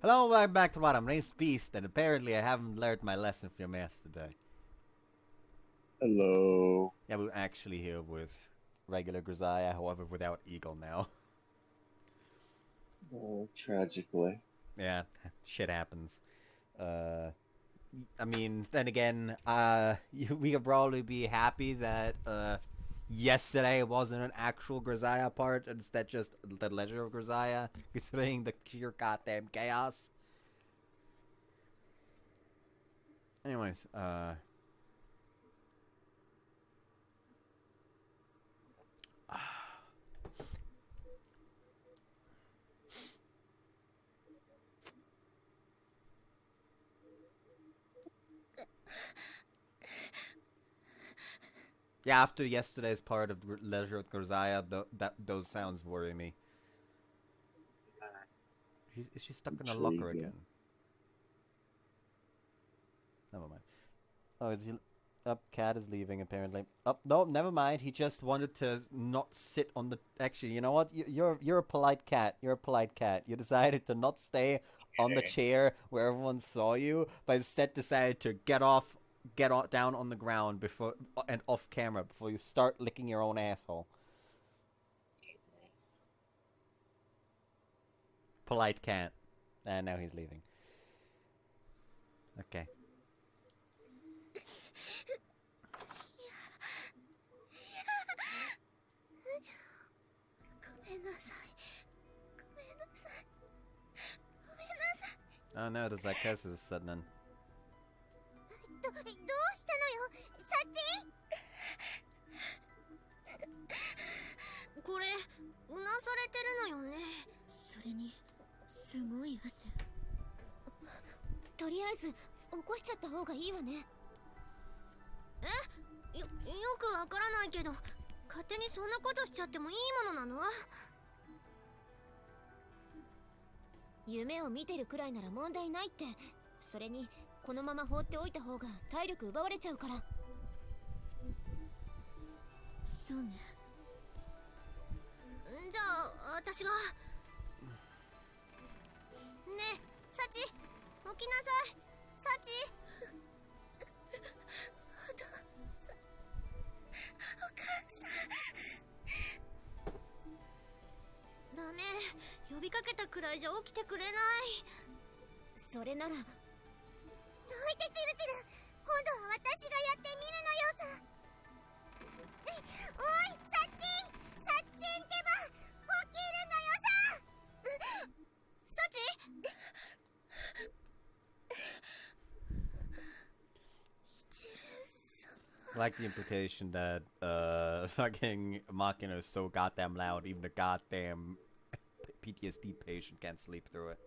Hello, welcome back to what? I'm Race Beast, and apparently I haven't learned my lesson from yesterday. Hello. Yeah, we're actually here with regular Grisaia, however, without Eagle now. Oh, tragically. Yeah, shit happens. Uh, I mean, then again, we could probably be happy that yesterday wasn't an actual Grisaia part, instead just the Legend of Grisaia, considering the pure goddamn chaos. Anyways, yeah, after yesterday's part of Leisure with Grisaia, those sounds worry me. Is she stuck in a locker Intriguing. again? Never mind. Oh, is he? Up, Cat is leaving apparently. Up, no, never mind. He just wanted to not sit on the. Actually, you know what? You're a polite cat. You're a polite cat. You decided to not stay on the Okay. chair where everyone saw you, but instead decided to get on down on the ground before and off camera before you start licking your own asshole. Polite cat. And now he's leaving. Okay. ごめんなさい。ごめんなさい。ごめんなさい。Oh no, the psychosis is setting in. どうしたのよ、サチ？これ、うなされてるのよね。それに、すごい汗。とりあえず、起こしちゃった方がいいわね。よくわからないけど、勝手にそんなことしちゃってもいいものなの？夢を見てるくらいなら問題ないって。それにこのまま放っておいた方が体力奪われちゃうから。そうね。じゃあ私が。ねえサチ、起きなさい。サチ。お母さん。ダメ、呼びかけたくらいじゃ起きてくれない。それならどいてチルチル、今度は私がやってみるのよさ。おいサッチン、サッチンってば起きるのよさ。サチ。 I like the implication that fucking Machina is so goddamn loud, even a goddamn PTSD patient can't sleep through it.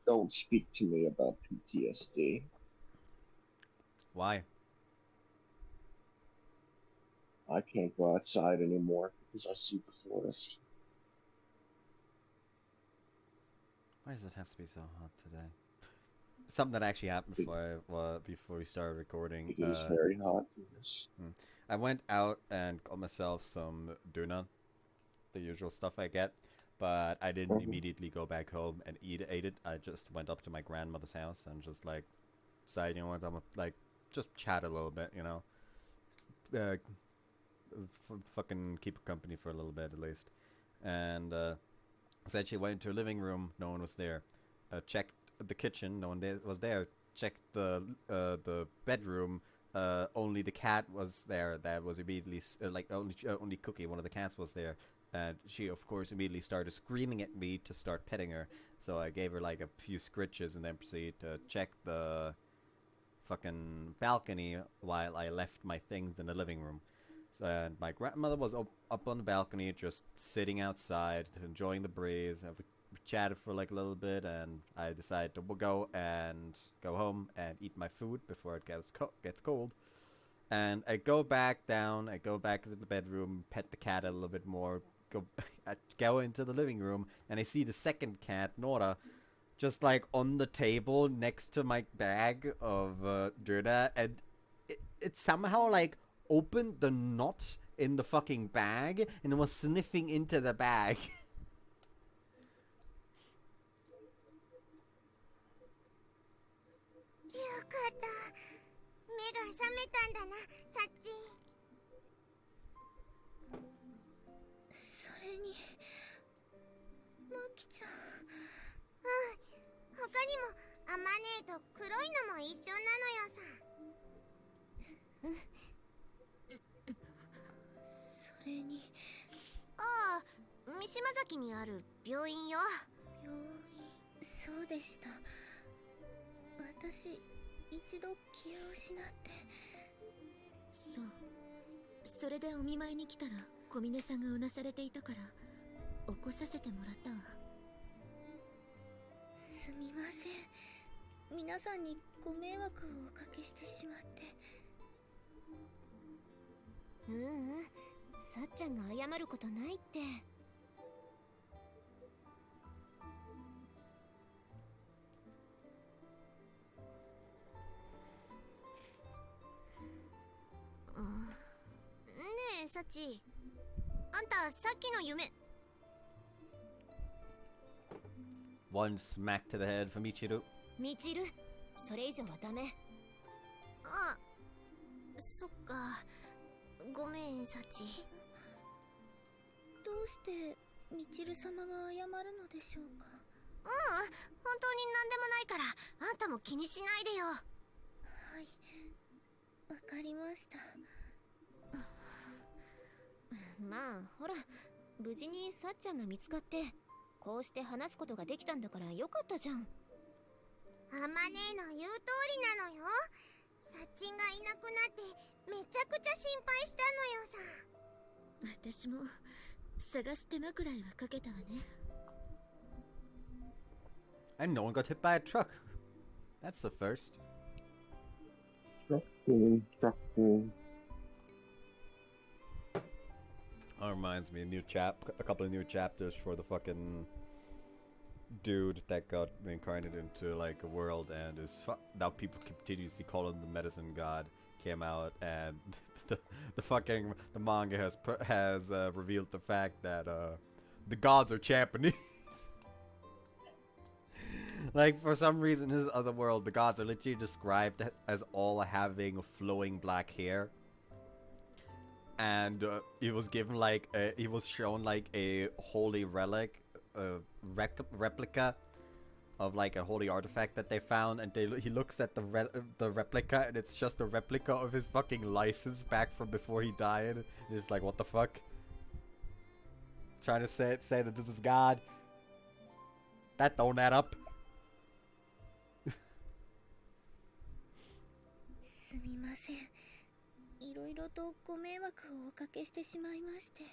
Don't speak to me about PTSD. Why? I can't go outside anymore because I see the forest. Why does it have to be so hot today? Something that actually happened before we started recording. It is very hot. Yes. I went out and got myself some tuna, the usual stuff I get, but I didn't immediately go back home and ate it. I just went up to my grandmother's house and just like decided, you know what, I'm like just chat a little bit, you know, uh, fucking keep company for a little bit at least. And essentially went into her living room. No one was there. Checked the kitchen. No one was there. Checked the bedroom. Only the cat was there. That was immediately like only Cookie, one of the cats, was there. And she, of course, immediately started screaming at me to start petting her. So I gave her like a few scritches and then proceeded to check the fucking balcony while I left my things in the living room. And my grandmother was up on the balcony, just sitting outside, enjoying the breeze. We chatted for like a little bit, and I decided to go home and eat my food before it gets cold. And I go back down. I go back to the bedroom, pet the cat a little bit more. I go into the living room, and I see the second cat, Nora, just like on the table next to my bag of Durda, and it somehow like opened the knot in the fucking bag and was sniffing into the bag. かった。目が覚めたんだな、サッチ。それにマキちゃん。他にもアマネーと黒いのも一緒なのよさ。それにああ、三島崎にある病院よ。病院、そうでした。私一度気を失って。そう、それでお見舞いに来たら小峰さんがうなされていたから起こさせてもらったわ。すみません、皆さんにご迷惑をおかけしてしまって。さっちゃんが謝ることないって。ねえサチ、あんたさっきの夢。 One smack to the head for Michiru. みちる、それ以上はダメ。あ、そっか、ごめんサチ。どうしてみちる様が謝るのでしょうか。本当に何でもないからあんたも気にしないでよ。はい、わかりました。まあほら、無事にさっちゃんが見つかってこうして話すことができたんだからよかったじゃん。アマネーの言う通りなのよ。サッチンがいなくなってめちゃくちゃ心配したのよさ。私も探す手間くらいはかけたわね。 And no one got hit by a truck. That's the first. Truck. That reminds me, a couple of new chapters for the fucking dude that got reincarnated into like a world, and now people continuously call him the medicine god. Came out, and the manga has revealed the fact that the gods are Japanese. Like, for some reason, in his other world, the gods are literally described as all having flowing black hair. And he was given like he was shown like a holy relic, replica of like a holy artifact that they found, and he looks at the replica, and it's just a replica of his fucking license back from before he died. And it's like, what the fuck? Trying to say that this is God. That don't add up. すみません、いろいろとご迷惑をおかけしてしまいまして。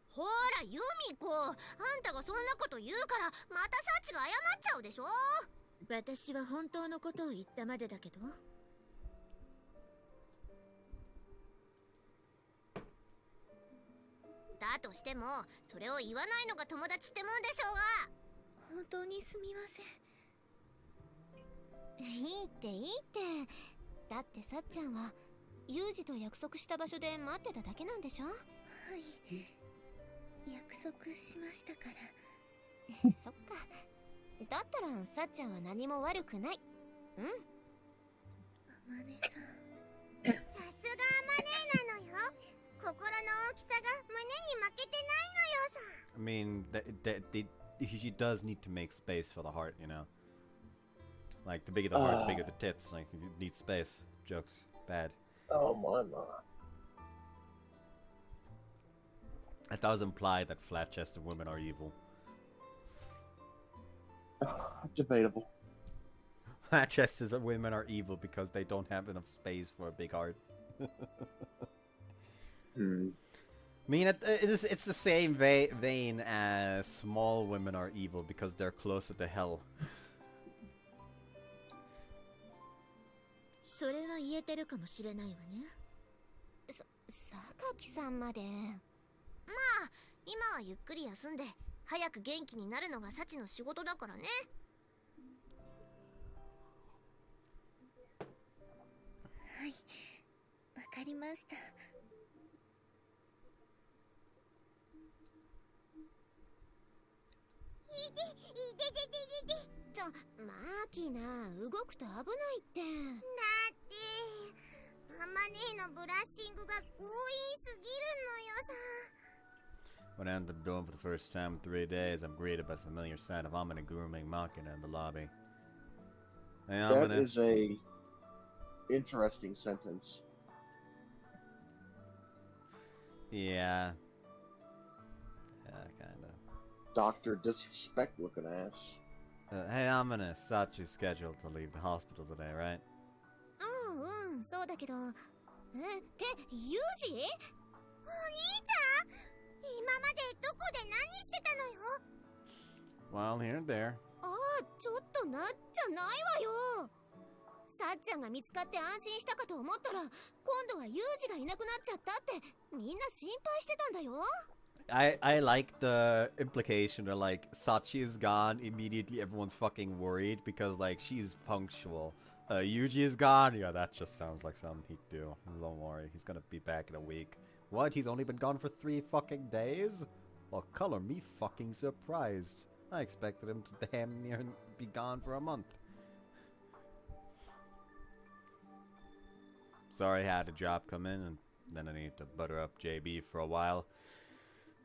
ほらユミコ、あんたがそんなこと言うからまたサチが謝っちゃうでしょ。私は本当のことを言ったまでだけど。だとしてもそれを言わないのが友達ってもんでしょうが。本当にすみません。いいっていいって。だってさっちゃんはユージと約束した場所で待ってただけなんでしょ。はい、約束しましたから。そっか、だったらさっちゃんは何も悪くない。うん。あまねさん、さすがあまねなのよ。心の大きさが胸に負けてないのよさ。 I mean, she does need to make space for the heart, you know? Like, the bigger the heart, the bigger the tits. Like, you need space. Jokes. Bad. Oh my god. It does imply that flat-chested women are evil. Debatable. Flat-chested women are evil because they don't have enough space for a big heart. I mean, it's the same vein as small women are evil because they're closer to hell. それは言えてるかもしれないわね。榊さんまで。まあ今はゆっくり休んで早く元気になるのがサチの仕事だからね。はい、わかりました。いでマーキーな、動くと危ないって。だってアマネのブラッシングが強引すぎるのよさ。 When I entered the door for the first time in 3 days, I'm greeted by the familiar sight of Amina grooming Machina in the lobby. Hey, That Amina. is a interesting sentence. Yeah. Yeah, kinda. Dr. Disrespect looking ass. Hey, Amina, Sachi's scheduled to leave the hospital today, right? そうだけど。ってユージ？お兄ちゃん？今までどこで何してたのよ？ Well, here and there. ちょっとなっちゃないわよ。さっちゃんが見つかって安心したかと思ったら、今度はユージがいなくなっちゃったってみんな心配してたんだよ。I like the implication that, like, Sachi is gone, immediately everyone's fucking worried because, like, she's punctual. Yuji is gone? Yeah, that just sounds like something he'd do. Don't worry, he's gonna be back in a week. What? He's only been gone for 3 fucking days? Well, color me fucking surprised. I expected him to damn near be gone for a month. Sorry, I had a job come in, and then I needed to butter up JB for a while.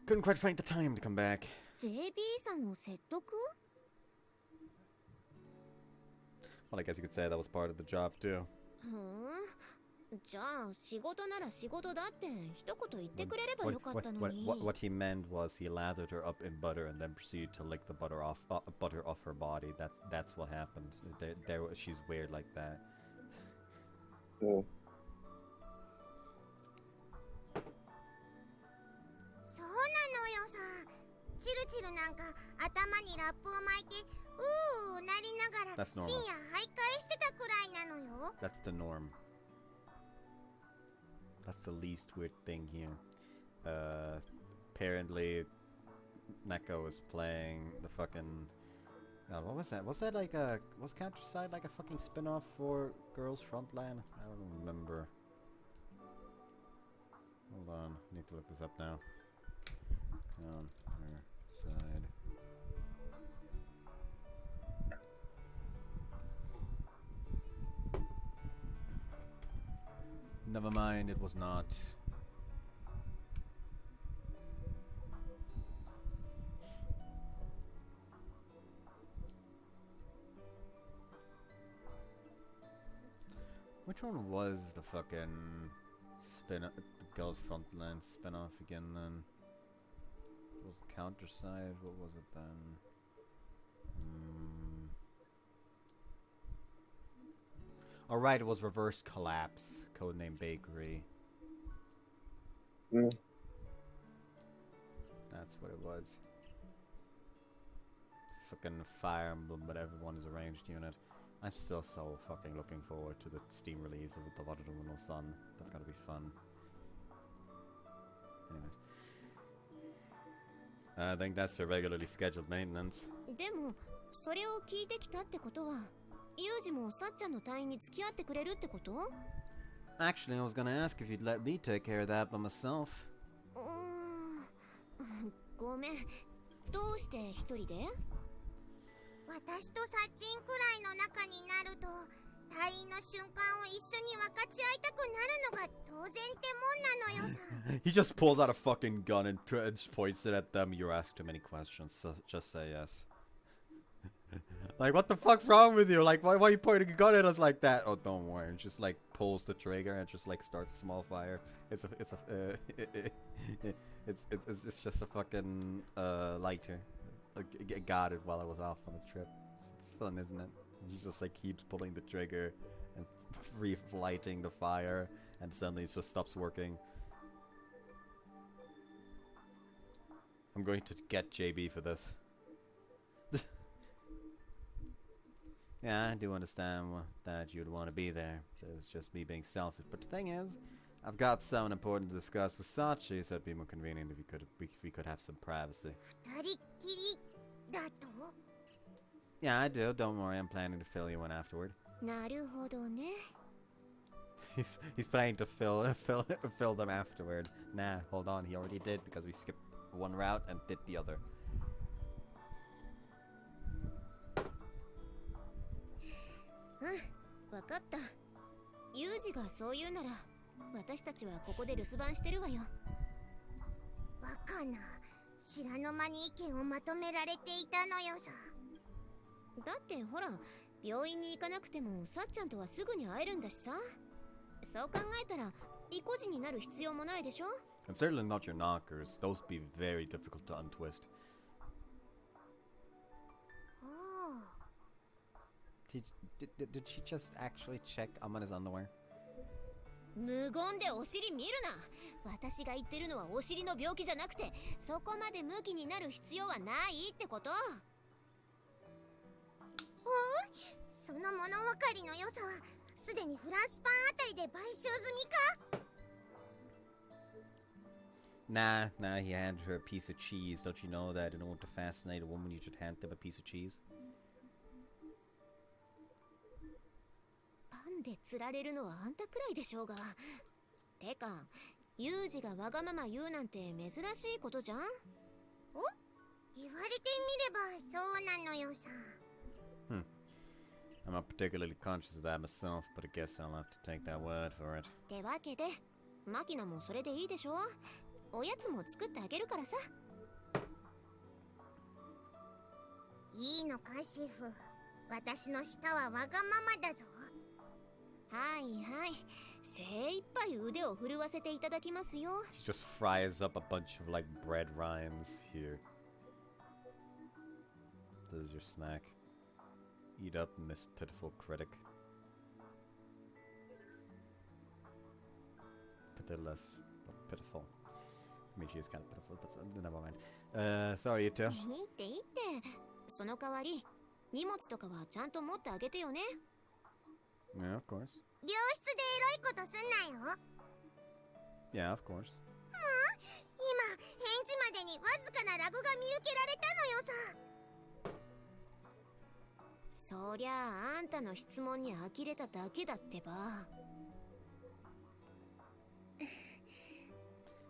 Couldn't quite find the time to come back. JB さんを説得？ Well, I guess you could say that was part of the job, too. じゃあ仕事なら仕事だって一言言ってくれればよかったのに。What he meant was he lathered her up in butter and then proceeded to lick the butter off her body. That's what happened. She's weird like that. Oh. そうなのよさ。チルチルなんか頭にラップを巻いてなりながら深夜徘徊してたくらいなのよ。That's the norm. That's the least weird thing here. Apparently, Neko was playing the fucking... God, what was that? Was that like a... Was Counter-Side like a fucking spin-off for Girls Frontline? I don't remember. Hold on, I need to look this up now. Counter-Side... Never mind, it was not. Which one was the fucking the Girls Frontline spin-off again then? It was Counter-Side, what was it then? Alright, it was Reverse Collapse, codename Bakery. Mm. That's what it was. Fucking Fire Emblem, but everyone's arranged unit. I'm still so fucking looking forward to the Steam release of the Waterloo no Sun. That's gonna be fun. Anyways. I think that's the regularly scheduled maintenance. でも、それを聞いてきたってことは、ユージもさっちゃんの隊員に付き合ってくれるってこと？ Actually, I was gonna ask if you'd let me take care of that by myself. ごめん。どうして一人で？私とサッチンくらいの仲になると、隊員の瞬間を一緒に分かち合いたくなるのが当然ってもんなのよさ。He just pulls out a fucking gun and just points it at them. You're asked too many questions, so just say yes. Like, what the fuck's wrong with you? Like, why are you pointing a gun at us like that? Oh, don't worry. It just like pulls the trigger and just like starts a small fire. It's just a fucking lighter. I got it while I was off on the trip. It's fun, isn't it? He just like keeps pulling the trigger and relighting the fire, and suddenly it just stops working. I'm going to get JB for this. Yeah, I do understand that you'd want to be there. It's just me being selfish. But the thing is, I've got something important to discuss with Sachi, so it'd be more convenient if we could have some privacy. Yeah, I do. Don't worry, I'm planning to fill you in afterward. なるほどね。He's planning to fill them afterward. Nah, hold on, he already did because we skipped one route and did the other. 司がそう言うなら、私たちはここで留守番してるわよ。バカな、知らぬ間に意見をまとめられていたのよさ。だってほら、病院に行かなくてもさっちゃんとはすぐに会えるんだしさ。そう考えたら意固地になる必要もないでしょ。 And certainly not your knockers. Those would be very difficult to untwist. Did she just actually check Amana's underwear? 無言でお尻見るな。私が言ってるのはお尻の病気じゃなくて、そこまでムキになる必要はないってこと。その物分かりの良さはすでにフランスパンあたりで買収済みか。 Nah, he handed her a piece of cheese. Don't you know that in order to fascinate a woman, you should hand them a piece of cheese? パンで釣られるのはあんたくらいでしょうが。てか、ユージがわがまま言うなんて珍しいことじゃん。お？言われてみればそうなのよさ。I'm not particularly conscious of that myself, but I guess I'll have to take that word for it. ってわけで、マキナもそれでいいでしょ。おやつも作ってあげるからさ。いいのかシェフ。私の舌はわがままだぞ。はいはい。精一杯腕を振るわせていただきますよ。She just fries up a bunch of like bread rinds here. This is your snack. Eat up, Miss Pitiful Critic. Pitiless, but pitiful. I mean, she is kind of pitiful, but never mind. Sorry, you two. いいっていいって。その代わり、荷物とかはちゃんと持ってあげてよね。Yeah, of course. 病室でエロいことすんなよ。Yeah, of course. 今、返事までにわずかなラグが見受けられたのよさ。そりゃあ、あんたの質問に呆れただけだってば。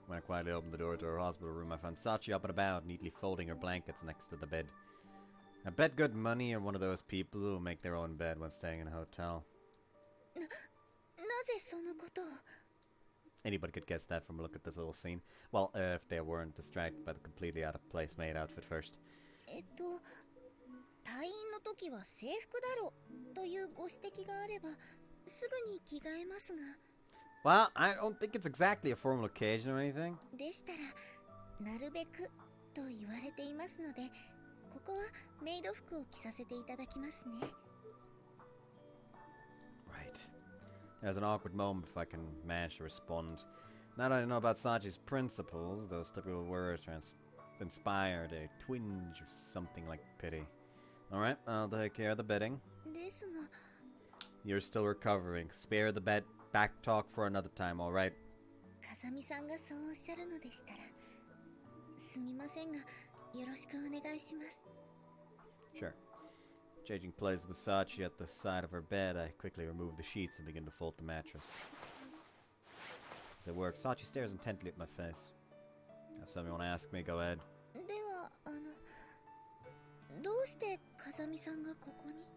When I quietly opened the door to her hospital room, I found Sachi up and about, neatly folding her blankets next to the bed. I bet good money you're one of those people who make their own bed when staying in a hotel. なぜそのことを。 Anybody could guess that from a look at this little scene. Well, if they weren't distracted by the completely out-of-place maid outfit first. 退院の時は制服だろというご指摘があればすぐに着替えますが。 Well, I don't think it's exactly a formal occasion or anything. でしたらなるべくと言われていますので、ここはメイド服を着させていただきますね。 Right. There's an awkward moment if I can manage to respond. Now that I know about Sachi's principles, those typical words inspired a twinge of something like pity. Alright, I'll take care of the bedding. ですが。 You're still recovering. Spare the back talk for another time, alright? 風見さんがそうおっしゃるのでしたら、すみませんが、よろしくお願いします。 Sure. Changing places with Sachi at the side of her bed, I quickly remove the sheets and begin to fold the mattress. As I work, Sachi stares intently at my face. Have something you want to ask me? Go ahead. では、どうして風見さんがここに？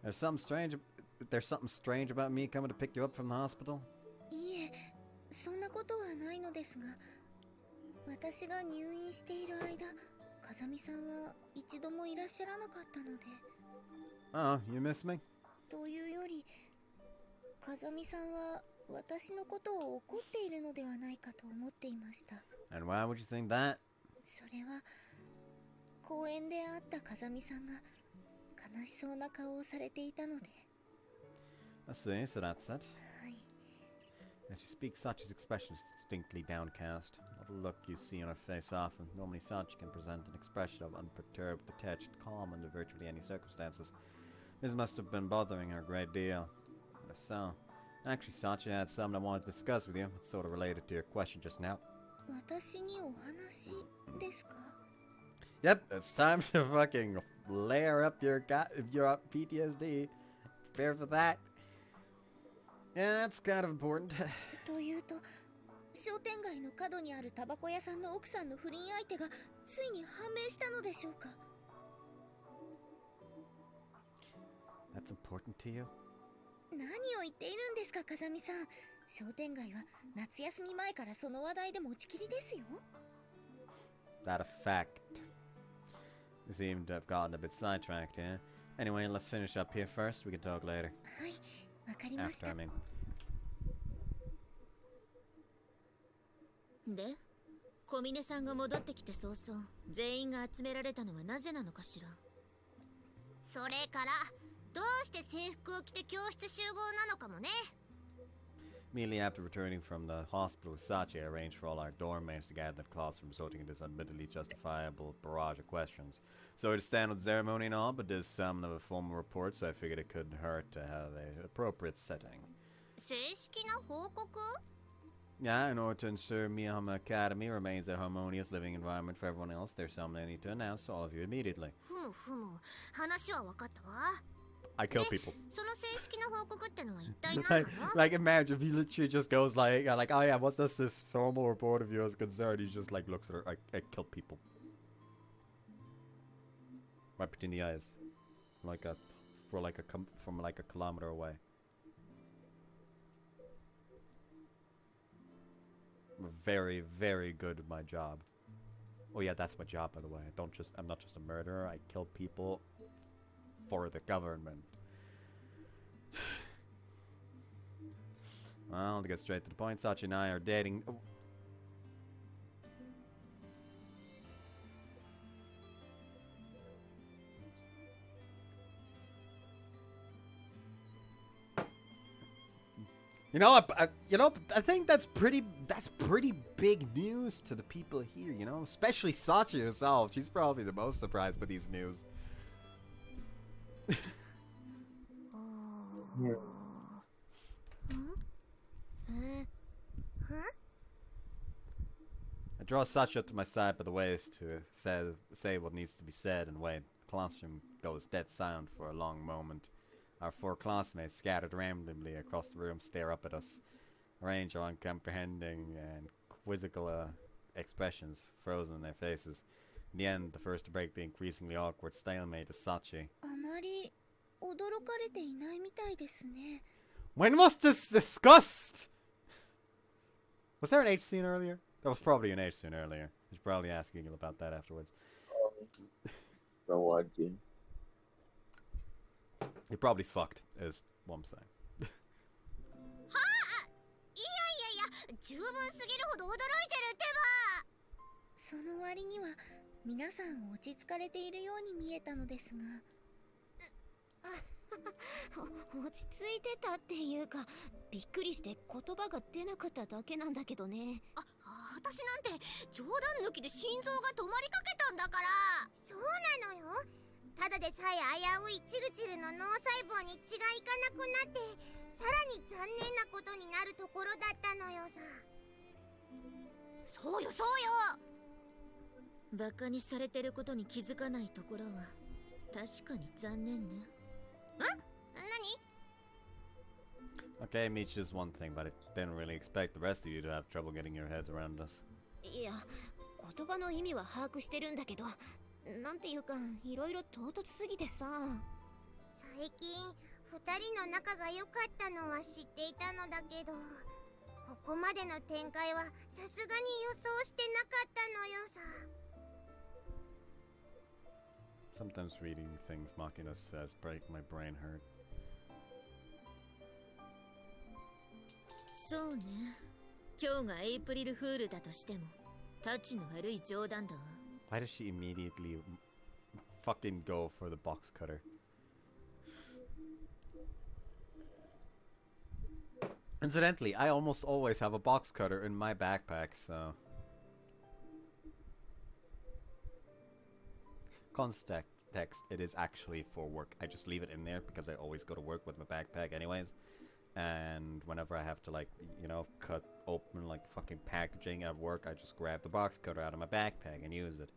There's something strange about me coming to pick you up from the hospital? いえ、そんなことはないのですが、私が入院している間、風見さんは一度もいらっしゃらなかったので。 Oh, you miss me? というより、風見さんは私のことを怒っているのではないかと思っていました。 And why would you think that? それは公園で会った風見さんが悲しそうな顔をされていたので。 I see, so that's it. はい。 As she speaks, Sachi's expression is distinctly downcast. Not a look you see on her face often. Normally, Sachi can present an expression of unperturbed, detached calm under virtually any circumstances. This must have been bothering her a great deal. But so, actually, Sachi, I had something I wanted to discuss with you. It's sort of related to your question just now. 私にお話ですか？ Yep, it's time to fucking layer up your PTSD. Prepare for that. Yeah, that's kind of important. というと、商店街の角にあるタバコ屋さんの奥さんの不倫相手がついに判明したのでしょうか？ That's important to you? 何を言っているんですか、風見さん。商店街は夏休み前からその話題で持ちきりですよ。 That a fact. We seem to have gotten a bit sidetracked here. Anyway, let's finish up here first. We can talk later. はい、わかりまし After, た。 I mean. で、小峰さんが戻ってきて早々、全員が集められたのはなぜなのかしら。それからどうして制服を着て教室集合なのかもね。 Immediately after returning from the hospital with Sachi, I arranged for all our dorm mates to gather at class from resulting in this admittedly justifiable barrage of questions. So to stand with the ceremony and all, but there's some of a formal report, so I figured it couldn't hurt to have an appropriate setting. 正式な報告？ Yeah, in order to ensure Miyahama Academy remains a harmonious living environment for everyone else, there's something I need to announce to all of you immediately. ふむふむ、話は分かったわ。 I kill people. その正式な報告ってのは一体何なの？ like imagine if he literally just goes like, oh yeah, what's this formal report of yours concerned? He just like looks at her, I kill people. Right between the eyes. From like a kilometer away. I'm very, very good at my job. Oh yeah, that's my job, by the way. I'm not just a murderer. I kill people for the government. Well, to get straight to the point, Sachi and I are dating. Oh. I think that's pretty big news to the people here, you know, especially Sachi herself. She's probably the most surprised by these news. I draw Sachi up to my side by the waist to say what needs to be said and wait. The classroom goes dead silent for a long moment. Our four classmates scattered randomly across the room stare up at us. A range of uncomprehending and quizzical expressions frozen in their faces. In the end, the first to break the increasingly awkward stalemate is Sachi. あまり驚かれていないみたいですね。 When was this discussed? Was there an H scene earlier? There was probably an H scene earlier. He's probably asking you about that afterwards. No idea. You probably fucked, is what I'm saying. はあ、いやいやいや、十分すぎるほど驚いてるってば。その割には皆さん落ち着かれているように見えたのですが。落ち着いてたっていうか、びっくりして言葉が出なかっただけなんだけどね。私なんて冗談抜きで心臓が止まりかけたんだから。そうなのよ。ただでさえ危ういチルチルの脳細胞に血がいかなくなって、さらに残念なことになるところだったのよさ。そうよそうよ。バカにされてることに気づかないところは確かに残念ね。何？ Okay, Meech is one thing, but I didn't really expect the rest of you to have trouble getting your heads around us. いや、言葉の意味は把握してるんだけど、なんていうか、いろいろ唐突すぎてさ。最近、二人の仲が良かったのは知っていたのだけど、ここまでの展開はさすがに予想してなかったのよさ。Sometimes reading things mocking us says break my brain hurt. そうね。今日がエイプリルフールだとしても、タチの悪い冗談だわ。Why does she immediately fucking go for the box cutter? Incidentally, I almost always have a box cutter in my backpack, so... Context, it is actually for work. I just leave it in there because I always go to work with my backpack anyways. And whenever I have to, like, you know, cut open, like, fucking packaging at work, I just grab the box cutter out of my backpack and use it.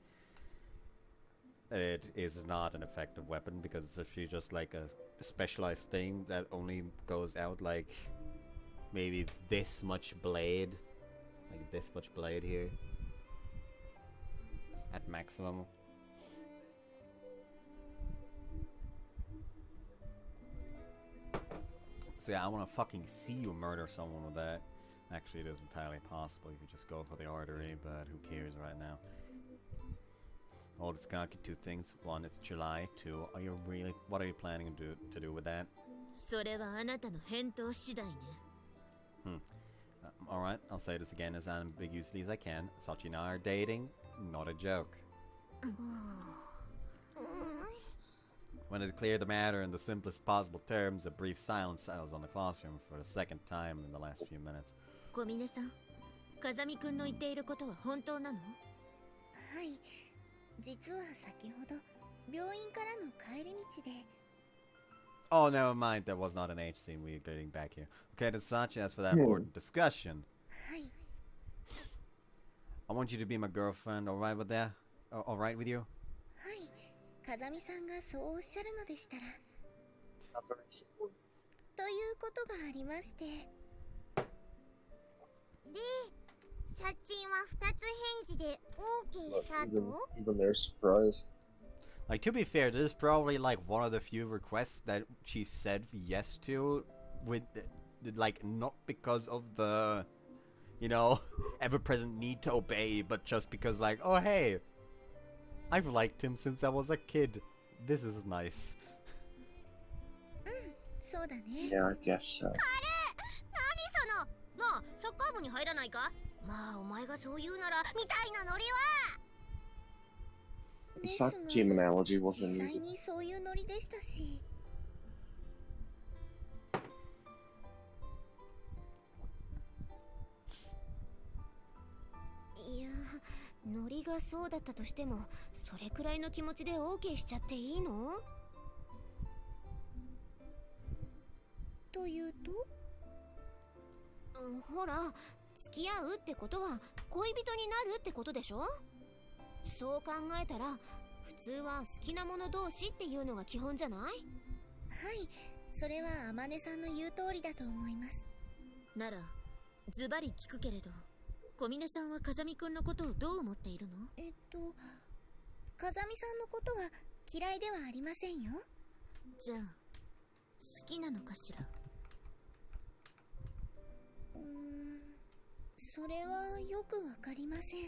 It is not an effective weapon because it's actually just, like, a specialized thing that only goes out, like, maybe this much blade. Like, this much blade here. At maximum. So yeah, I want to fucking see you murder someone with that. Actually, it is entirely possible. You could just go for the artery, but who cares right now? Hold its cocky, two things. One, it's July. Two, what are you planning to do with that? それはあなたの返答次第ね。Alright, I'll say this again as ambiguously as I can. Sachi and I are dating, not a joke. Wanted to clear the matter in the simplest possible terms, a brief silence settles on the classroom for the second time in the last few minutes. 小峰さん、風見くんの言っていることは本当なの？はい、実は先ほど病院からの帰り道で。Oh, never mind, that was not an H scene, we are getting back here. Okay, then Sachi, as for that important discussion. はい。I want you to be my girlfriend, alright with that? Alright with you? はい、風見さんがそうおっしゃるのでしたら。ということがありまして。で、サッチンは2つ返事で OK したと？ Even they're surprised. Like, to be fair, this is probably, like, one of the few requests that she said yes to, with, like, not because of the, you know, ever-present need to obey, but just because, like, oh, hey, I've liked him since I was a kid. This is nice. そうだね。 Yeah, I guess so. 何そのなあ、サッカー部に入らないか？まあ、お前がそう言うなら、みたいなノリは。 The soccer team analogy 実 wasn't 際 needed. にそういうノリでしたし。いや、ノリがそうだったとしても、それくらいの気持ちで OK しちゃっていいの？というと？ほら、付き合うってことは恋人になるってことでしょ？そう考えたら普通は好きな者同士っていうのが基本じゃない？はい、それは天音さんの言う通りだと思います。なら、ズバリ聞くけれど、小峰さんは風見くんのことをどう思っているの？風見さんのことは嫌いではありませんよ。じゃあ、好きなのかしら？それはよくわかりません。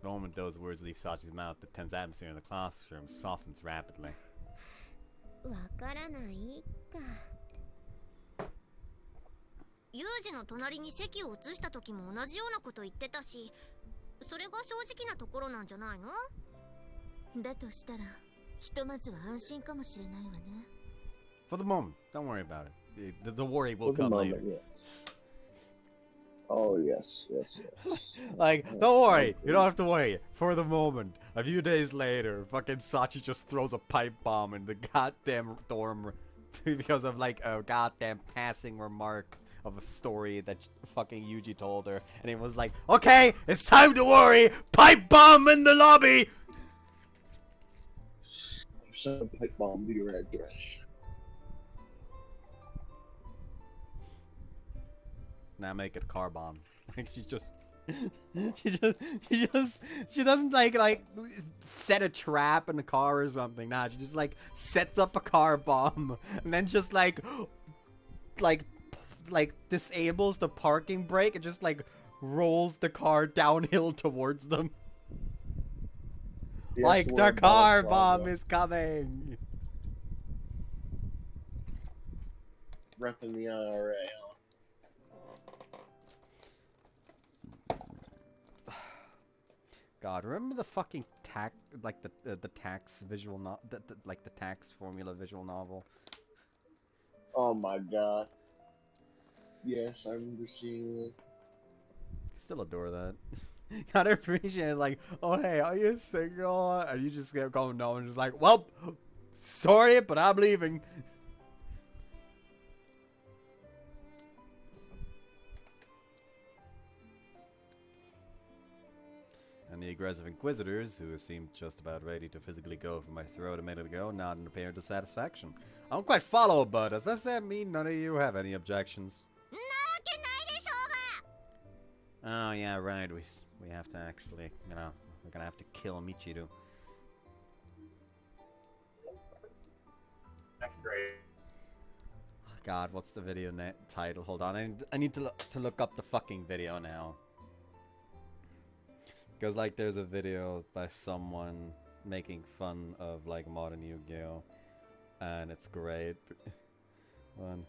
The moment those words leave Sachi's mouth, the tense atmosphere in the classroom softens rapidly. わからないか。ユージの隣に席を移した時も同じようなこと言ってたし、それが正直なところなんじゃないの？だとしたら、ひとまずは安心かもしれないわね。For the moment, don't worry about it. The worry will For the come moment, later. yeah. Oh, yes, yes, yes. Like, don't worry, you don't have to worry. For the moment, a few days later, fucking Sachi just throws a pipe bomb in the goddamn dorm because of, like, a goddamn passing remark of a story that fucking Yuji told her. And it was like, okay, it's time to worry! Pipe bomb in the lobby! Send a pipe bomb to your address. Now make it a car bomb. Like she doesn't like set a trap in the car or something. Nah, she just like sets up a car bomb and then just like disables the parking brake and just like rolls the car downhill towards them. Yes, Like we're the car about bomb Bravo. is coming. Repping the IRA, huh? God, remember the fucking the tax visual like the tax formula visual novel? Oh my god. Yes, I remember seeing it. Still adore that. Gotta appreciate it, like, oh hey, are you single? And you just get going no and just like, well, sorry, but I'm leaving. And the aggressive inquisitors, who seemed just about ready to physically go for my throat a minute ago, nodded in apparent dissatisfaction. I don't quite follow, but does that mean none of you have any objections? Oh yeah, right. We have to actually, you know, we're gonna have to kill Michiru. That's great. God, what's the video title? Hold on, I need to look up the fucking video now. Because, like, there's a video by someone making fun of, like, modern Yu-Gi-Oh! And it's great. One.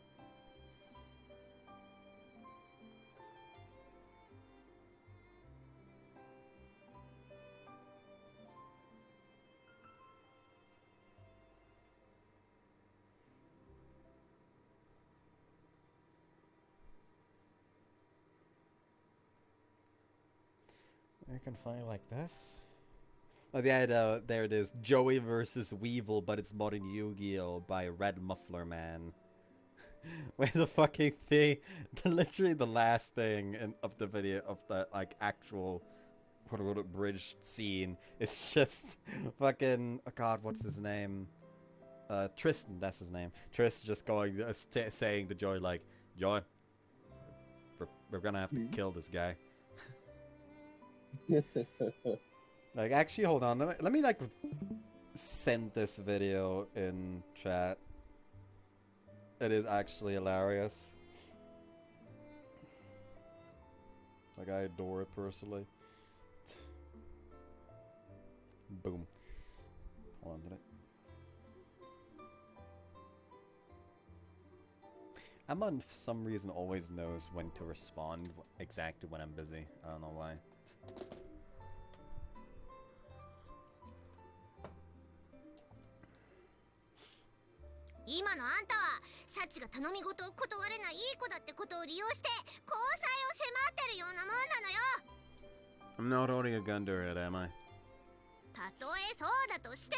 I can find like this. Oh yeah, there it is. Joey versus Weevil, but it's modern Yu-Gi-Oh! By Red Muffler Man. Where the fucking thing, literally the last thing of the video, of the like actual quote-unquote abridged scene, it's just fucking, oh god, what's his name? Tristan, that's his name. Tristan just going, saying to Joey like, Joey, we're gonna have to kill this guy. Like, actually, hold on. Let me like send this video in chat. It is actually hilarious. Like, I adore it personally. Boom. Hold on a minute. Emma, for some reason, always knows when to respond exactly when I'm busy. I don't know why. 今のあんたはサチが頼み事を断れないいい子だってことを利用して交際を迫ってるようなもんなのよ。 I'm not holding a gun to her head, am I? たとえそうだとして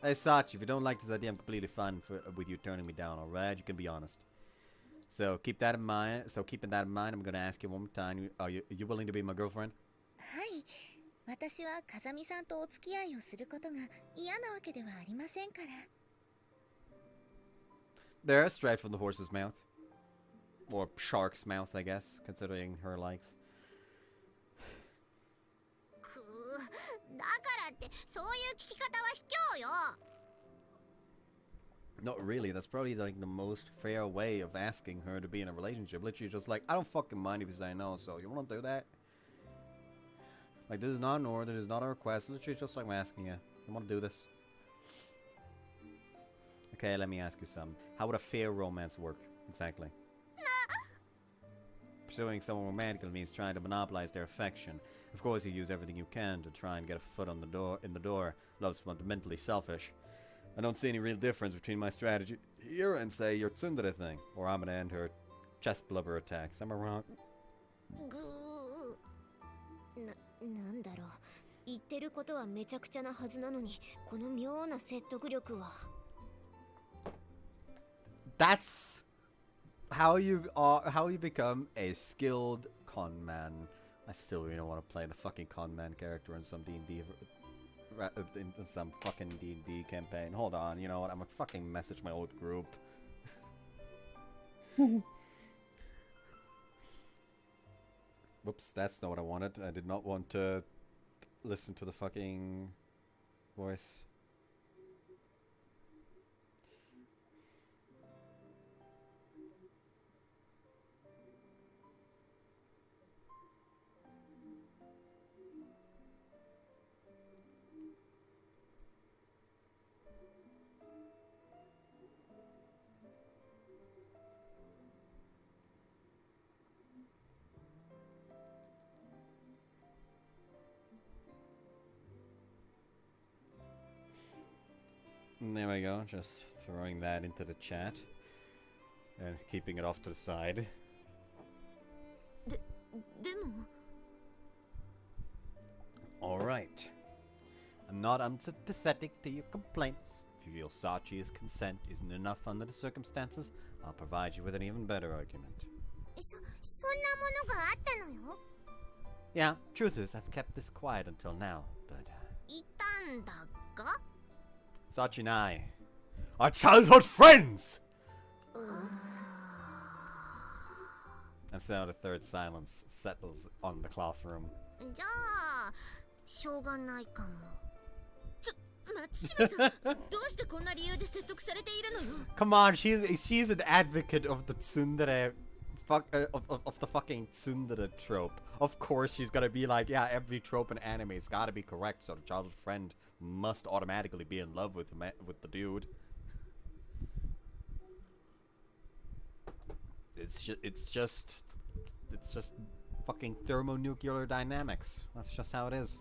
も Hey Sachi, if you don't like this idea, I'm completely fine with you turning me down, alright? You can be honest. So keep that in mind. Keeping that in mind, I'm gonna ask you one more time. Are you willing to be my girlfriend? はい。私は風見さんとお付き合いをすることが嫌なわけではありませんから。 They're straight from the horse's mouth. Or shark's mouth, I guess, considering her likes. くー、だからってそういう聞き方は卑怯よ。 Not really, that's probably like the most fair way of asking her to be in a relationship. Literally just like, I don't fucking mind if you say no, so you wanna do that? Like, this is not an order, this is not a request, literally just like I'm asking you. You wanna do this? Okay, let me ask you something. How would a fair romance work, exactly? Pursuing someone romantically means trying to monopolize their affection. Of course, you use everything you can to try and get a foot on the door. Love's fundamentally selfish. I don't see any real difference between my strategy here and, say, your tsundere thing, or I'm gonna end her chest blubber attacks. Am I wrong? ぐー。なんだろう。言ってることはめちゃくちゃなはずなのに、この妙な説得力は。 That's how you become a skilled con man. I still really don't want to play the fucking con man character in some D&D, in some fucking D&D campaign. Hold on, you know what? I'm gonna fucking message my old group. Whoops, that's not what I wanted. I did not want to listen to the fucking voice. And there we go, just throwing that into the chat and keeping it off to the side. でも Alright. I'm not unsympathetic to your complaints. If you feel Sachi's consent isn't enough under the circumstances, I'll provide you with an even better argument. そんなものがあったのよ。 Yeah, truth is, I've kept this quiet until now, but... いたんだが Sachi and I are childhood friends! And so the third silence settles on the classroom. じゃあしょうがないかも。Come on, she's an advocate of the tsundere, of the fucking tsundere trope. Of course, she's gonna be like, yeah, every trope in anime has gotta be correct, so the childhood friend must automatically be in love with the dude. It's just fucking thermonuclear dynamics. That's just how it is.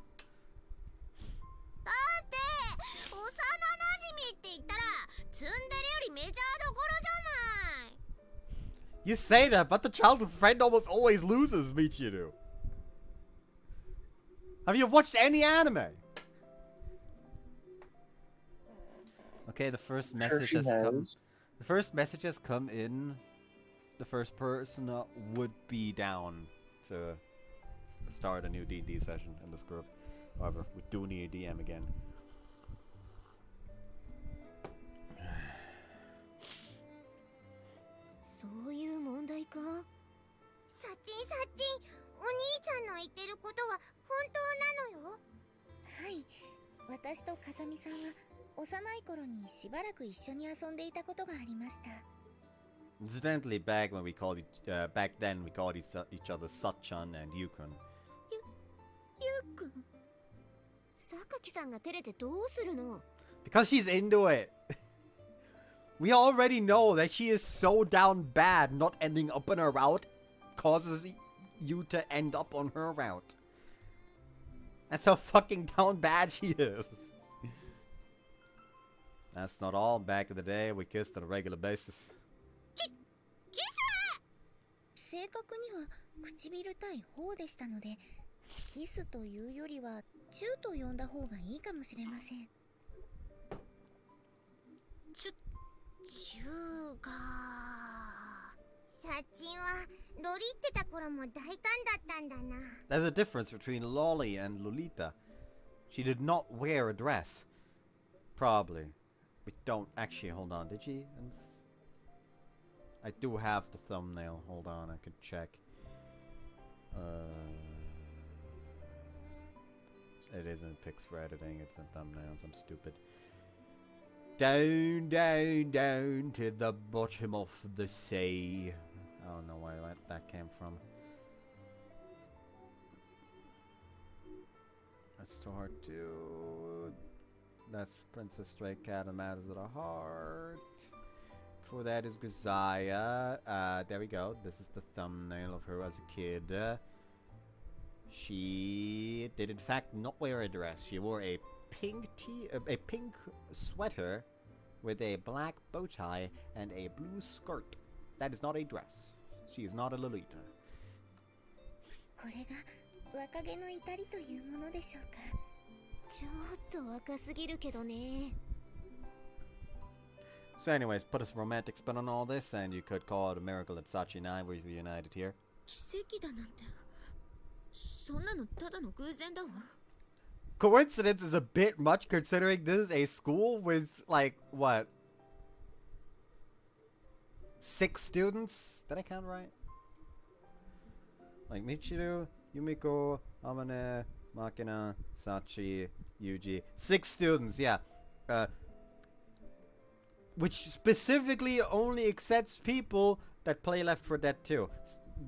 You say that, but the childhood friend almost always loses, Michiru. Have you watched any anime? Okay, the first message has come. The first message has come in. The first person would be down to start a new D&D session in this group. However, we do need a DM again. Incidentally, back when we called back then we called each other Sachan and Yukun. Because she's into it. We already know that she is so down bad not ending up on her route causes you to end up on her route. That's how fucking down bad she is. That's not all. Back in the day, we kissed on a regular basis. There's a difference between Lolly and Lolita. She did not wear a dress. Probably. We don't actually, hold on, did she? I do have the thumbnail. Hold on, I could check. It isn't pics for editing, it's in thumbnails. I'm stupid. Down, down, down to the bottom of the sea. I don't know where that came from. Let's start to... That's Princess Stray Cat and Matters of the Heart. Before that is Grisaia. There we go. This is the thumbnail of her as a kid. She did in fact not wear a dress. She wore a pink pink sweater with a black bow tie and a blue skirt. That is not a dress. She is not a Lolita. So anyways, put a romantic spin on all this and you could call it a miracle that Sachi and I were reunited here. Coincidence is a bit much considering this is a school with, like, what? 6 students? Did I count right? Like Michiru, Yumiko, Amane, Makina, Sachi, Yuji. 6 students, yeah. Which specifically only accepts people that play Left 4 Dead 2.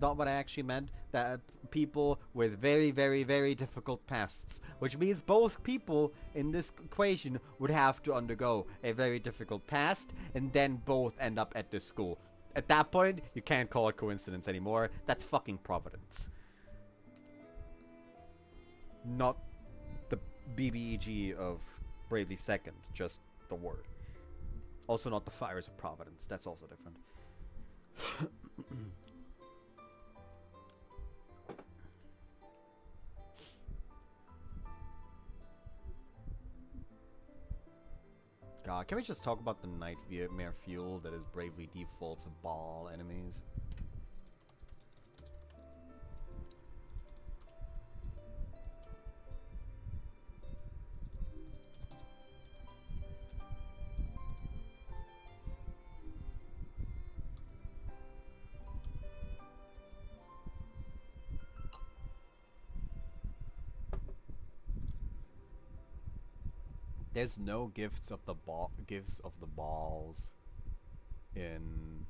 Not what I actually meant. That people with very, very, very difficult pasts. Which means both people in this equation would have to undergo a very difficult past, and then both end up at this school. At that point, you can't call it coincidence anymore. That's fucking providence. Not the BBEG of Bravely Second, just the word. Also not the fires of Providence. That's also different. God, can we just talk about the nightmare fuel that is bravely defaults ball enemies? There's no gifts of the balls in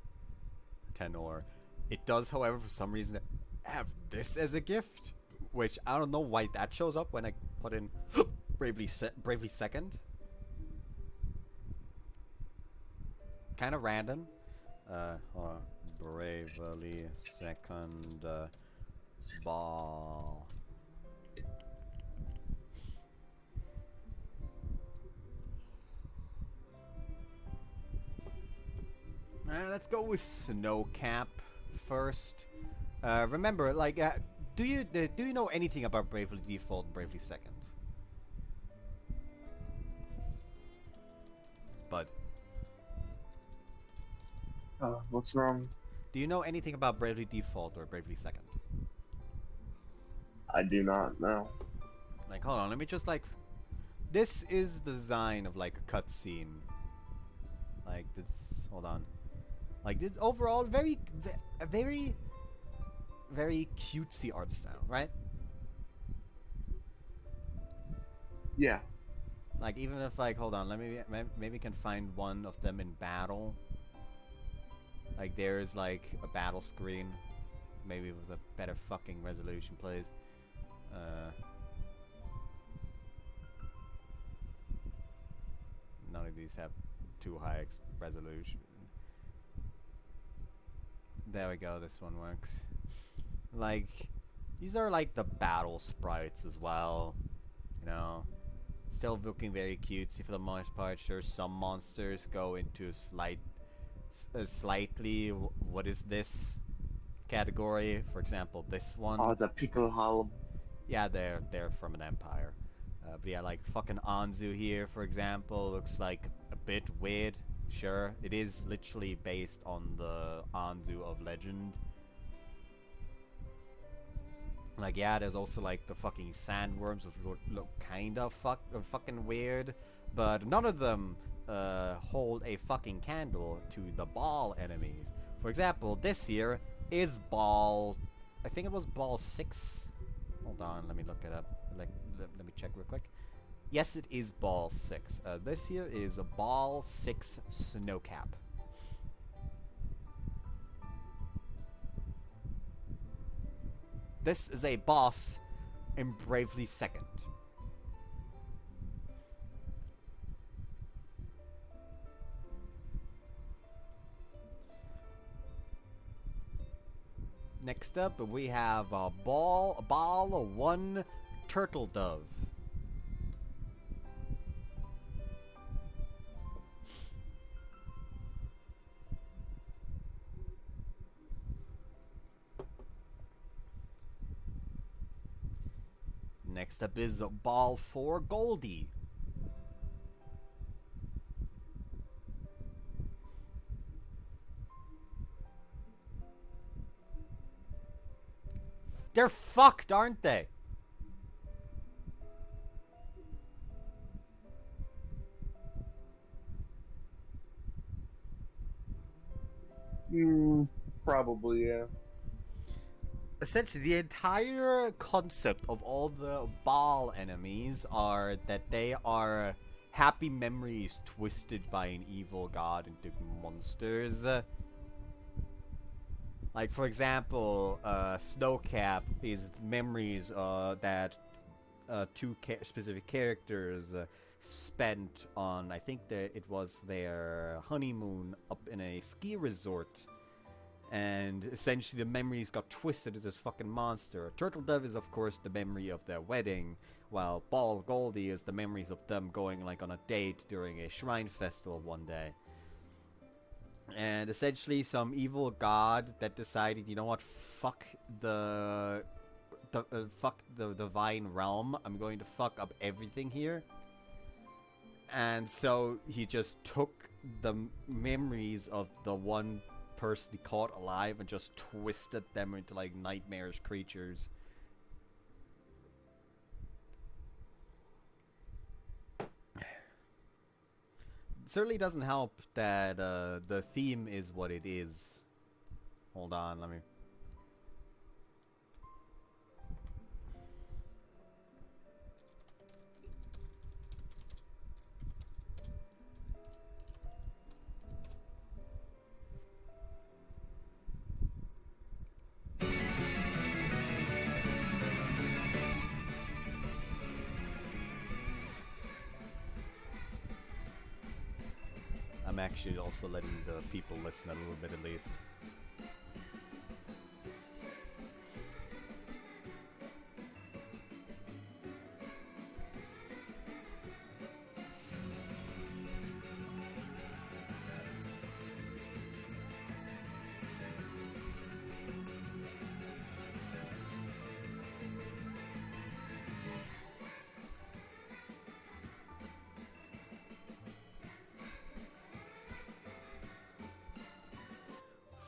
Tenor. It does, however, for some reason have this as a gift, which I don't know why that shows up when I put in bravely second. Kind of random. Hold on. Bravely second ball. Let's go with Snowcap first. Remember, like, do you know anything about Bravely Default and Bravely Second? Bud, What's wrong? do you know anything about Bravely Default or Bravely Second? I do not know. Like, hold on, let me just like. This is the design of like a cutscene. Like this. Hold on. Like this overall very cutesy art style, right? Yeah. Like even if like, hold on, let me maybe can find one of them in battle. Like there's like a battle screen, maybe with a better fucking resolution, please. None of these have too high resolution. There we go, this one works. Like, these are like the battle sprites as well, you know. Still looking very cutesy for the most part. Sure, some monsters go into slightly, what is this category? For example, this one. Oh, the Pickle Hollow. Yeah, they're from an empire. But yeah, like fucking Anzu here, for example, looks like a bit weird. Sure, it is literally based on the Anzu of Legend. Like, yeah, there's also like the fucking sandworms, which look kind of fucking weird, but none of them hold a fucking candle to the ball enemies. For example, this here is ball. I think it was ball 6. Hold on, let me look it up. Let me check real quick. Yes, it is ball 6. This here is a ball 6 Snowcap. This is a boss in Bravely Second. Next up, we have a ball 1 Turtle Dove. Next up is ball 4 Goldie. They're fucked, aren't they? Probably, yeah. Essentially, the entire concept of all the ball enemies are that they are happy memories twisted by an evil god into monsters. Like, for example, Snowcap is memories that two specific characters spent on, I think that it was their honeymoon up in a ski resort. And essentially the memories got twisted to this fucking monster. Turtle Dove is of course the memory of their wedding, while Ball Goldie is the memories of them going like on a date during a shrine festival one day. And essentially some evil god that decided, you know what, fuck the divine realm, I'm going to fuck up everything here. And so he just took the memories of the one person he caught alive and just twisted them into like nightmarish creatures. It certainly doesn't help that the theme is what it is. Hold on, let me... actually also letting the people listen a little bit at least.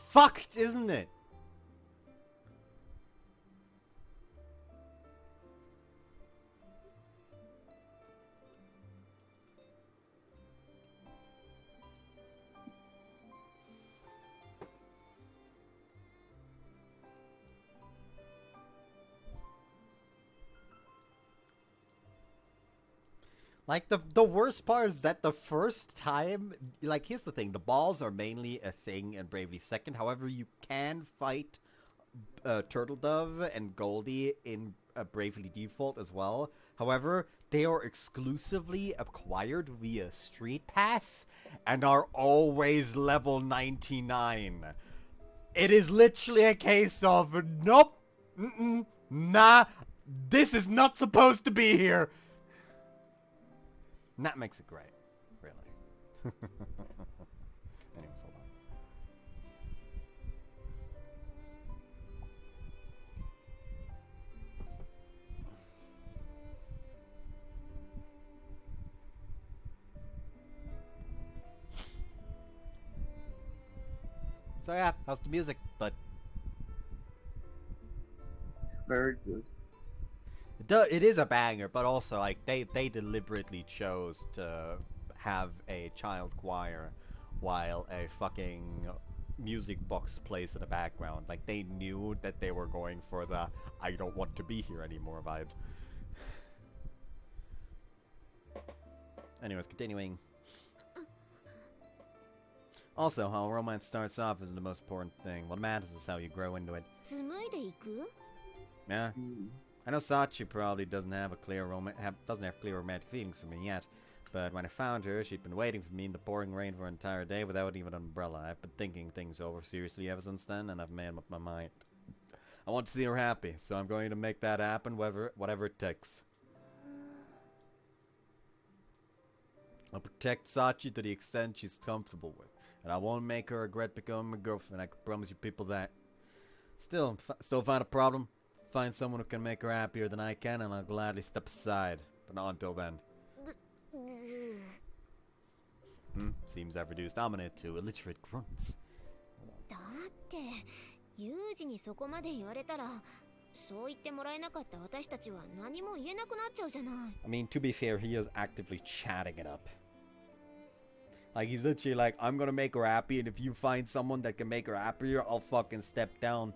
Fucked, isn't it? Like, the worst part is that the first time, like, here's the thing, the balls are mainly a thing in Bravely Second. However, you can fight Turtle Dove and Goldie in Bravely Default as well. However, they are exclusively acquired via Street Pass and are always level 99. It is literally a case of, nope, nah, this is not supposed to be here. And that makes it great, really. Anyways, hold on. So yeah, how's the music, bud? Very good. It is a banger, but also, like, they deliberately chose to have a child choir while a fucking music box plays in the background. Like, they knew that they were going for the I don't want to be here anymore vibe. Anyways, continuing. Also, how romance starts off isn't the most important thing. What matters is how you grow into it. Yeah. I know Sachi probably doesn't have clear romantic feelings for me yet, but when I found her, she'd been waiting for me in the pouring rain for an entire day without even an umbrella. I've been thinking things over seriously ever since then, and I've made up my mind. I want to see her happy, so I'm going to make that happen, whatever it takes. I'll protect Sachi to the extent she's comfortable with, and I won't make her regret becoming my girlfriend. I can promise you people that. Still find a problem? Find someone who can make her happier than I can, and I'll gladly step aside. But not until then. Seems I've reduced Amine to illiterate grunts. I mean, to be fair, he is actively chatting it up. Like, he's literally like, I'm gonna make her happy, and if you find someone that can make her happier, I'll fucking step down.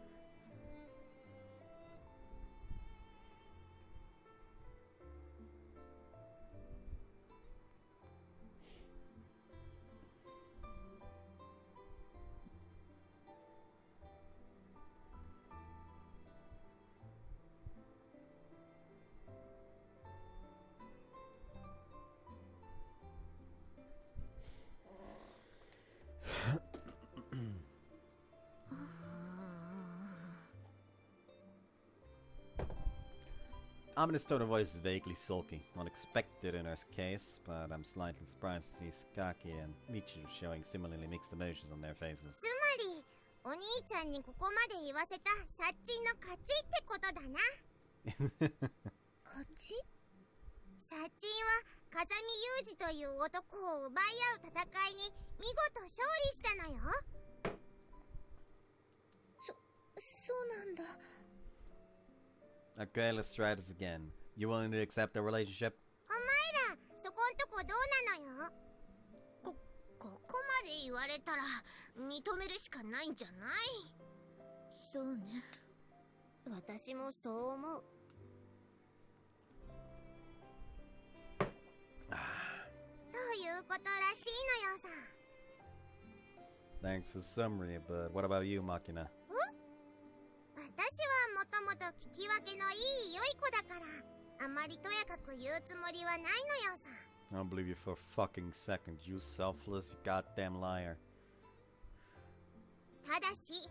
Amine's tone of voice is vaguely sulky, unexpected in her case, but I'm slightly surprised to see Sakaki and Michiru showing similarly mixed emotions on their faces. つまりお兄ちゃんにここまで言わせたサッチンの勝ちってことだな。勝ち？サッチンは風見雄二という男を奪い合う戦いに見事勝利したのよ。そうなんだ。Okay, let's try this again. You willing to accept the relationship? お前らそこんとこどうなのよ。ここまで言われたら認めるしかないんじゃない？そうね。私もそう思う。ということらしいのよさ。Thanks for the summary, but what about you, Makina? 私はもともと聞き分けのいい良い子だから、あまりとやかく言うつもりはないのよさ。I don't believe you for a fucking second. You selfless, you goddamn liar. ただし、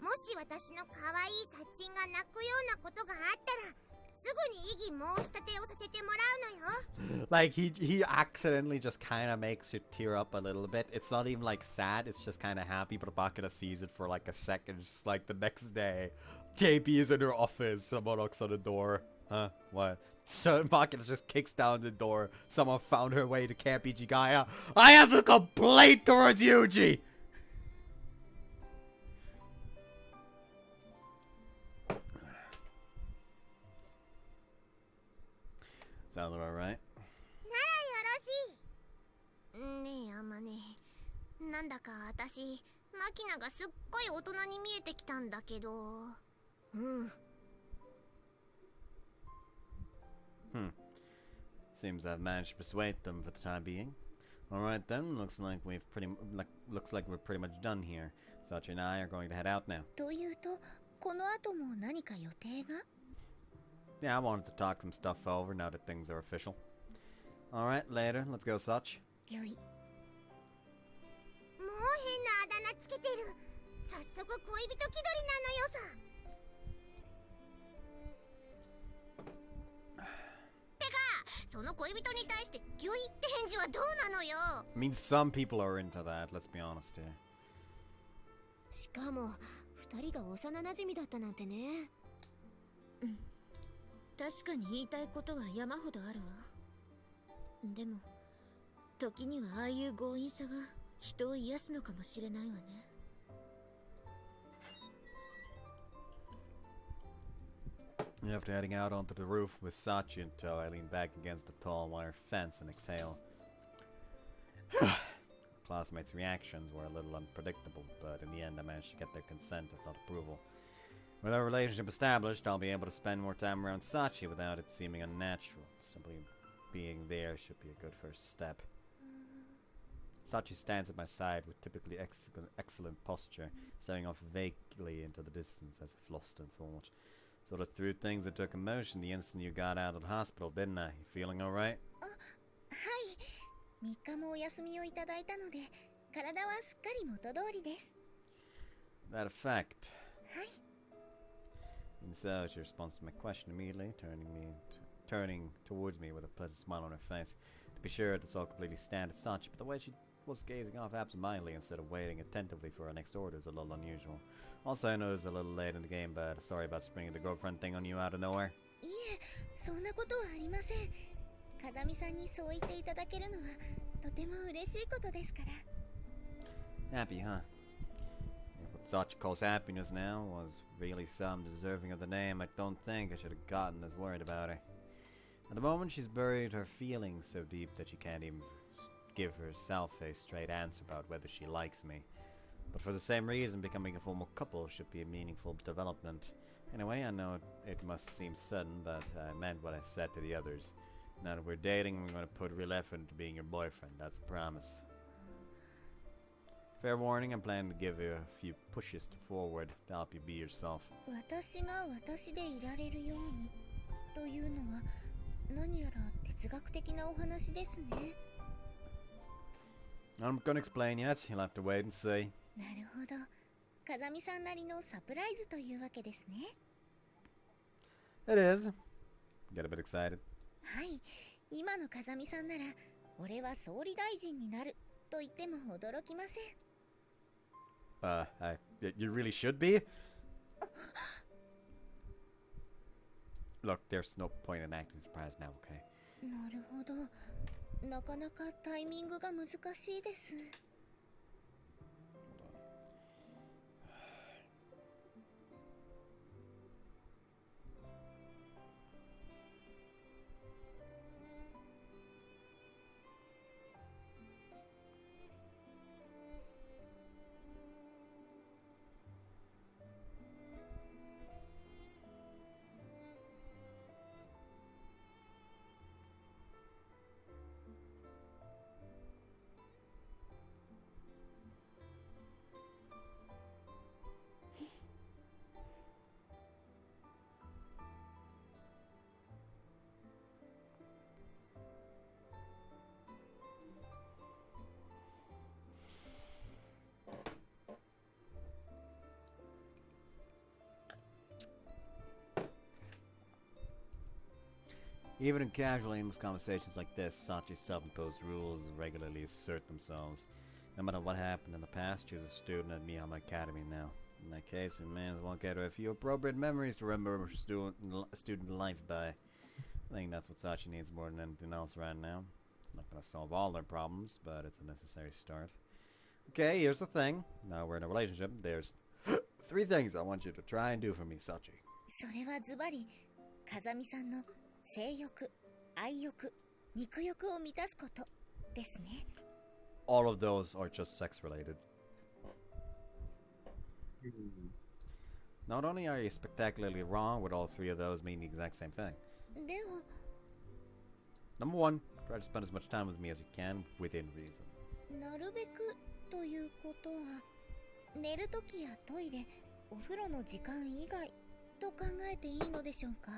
もし私の可愛いサッチンが泣くようなことがあったら、すぐに異議申し立てをさせてもらうのよ。Like he accidentally just kind of makes you tear up a little bit. It's not even like sad, it's just kind of happy, but Bakura sees it for like a second. Just like the next day, JP is in her office, someone knocks on the door. Huh? What? So Bakura just kicks down the door. Someone found her way to Camp Ichigaya. I have a complaint towards Yuji! Sound about right? ならよろしい。ねえ、あまね。なんだか私、マキナがすっごい大人に見えてきたんだけど。うん。Seems I've managed to persuade them for the time being. Alright then, looks like we're pretty much done here. Sachi and I are going to head out now. というと、この後も何か予定が？ Yeah, I wanted to talk some stuff over now that things are official. Alright, later. Let's go, Sach. ぎょい。もう変なあだ名つけてる。早速恋人気取りなのよさ。てか、その恋人に対してギョイって返事はどうなのよ。I mean, some people are into that, let's be honest here. しかも、二人が幼馴染だったなんてね。うん。確かに言いたいことは山ほどあるわ。でも、時にはああいう強引さが人を癒すのかもしれないわね。After heading out onto the roof with Sachi in tow, I leaned back against the tall wire fence and exhaled. Classmates' reactions were a little unpredictable, but in the end I managed to get their consent, if not approval. With our relationship established, I'll be able to spend more time around Sachi without it seeming unnatural. Simply being there should be a good first step. Sachi stands at my side with typically excellent posture, staring off vaguely into the distance as if lost in thought. Sort of threw things into commotion the instant you got out of the hospital, didn't I? You feeling alright? はい。3日もお休みをいただいたので、体はすっかり元通りです。That effect. はい。And so she responds to my question immediately, turning towards me with a pleasant smile on her face. To be sure, it's all completely standard Sachi, but the way she was gazing off absentmindly instead of waiting attentively for her next order is a little unusual. Also, I know it's a little late in the game, but sorry about springing the girlfriend thing on you out of nowhere. いえ、そんなことはありません。風見さんにそう言っていただけるのはとても嬉しいことですから。Happy, huh? What Sachi calls happiness now was really some deserving of the name. I don't think I should have gotten as worried about her. At the moment, she's buried her feelings so deep that she can't even give herself a straight answer about whether she likes me. But for the same reason, becoming a formal couple should be a meaningful development. Anyway, I know it must seem sudden, but I meant what I said to the others. Now that we're dating, we're going to put real effort into being your boyfriend. That's a promise. Fair warning, I'm planning to give you a few pushes forward to help you be yourself. 私が私でいられるようにというのは何やら哲学的なお話ですね。I'm gonna explain yet. You'll have to wait and see. なるほど。風見さんなりのサプライズというわけですね。It is. Get a bit excited. はい。今の風見さんなら、俺は総理大臣になると言っても驚きません。You really should be? Look, there's no point in acting surprised now, okay? なるほど。なかなかタイミングが難しいです。Even in casual aimless conversations like this, Sachi's self-imposed rules regularly assert themselves. No matter what happened in the past, she's a student at Miyama Academy now. In that case, we may as well get her a few appropriate memories to remember student life by. I think that's what Sachi needs more than anything else right now. It's not going to solve all their problems, but it's a necessary start. Okay, here's the thing. Now we're in a relationship. There's 3 things I want you to try and do for me, Sachi. それはズバリ風見さんの性欲、愛欲、肉欲を満たすことですね。All of those are just sex related. Not only are you spectacularly wrong, with all 3 of those mean the exact same thing. では Number 1, try to spend as much time with me as you can within reason. なるべくということは寝るときやトイレ、お風呂の時間以外と考えていいのでしょうか。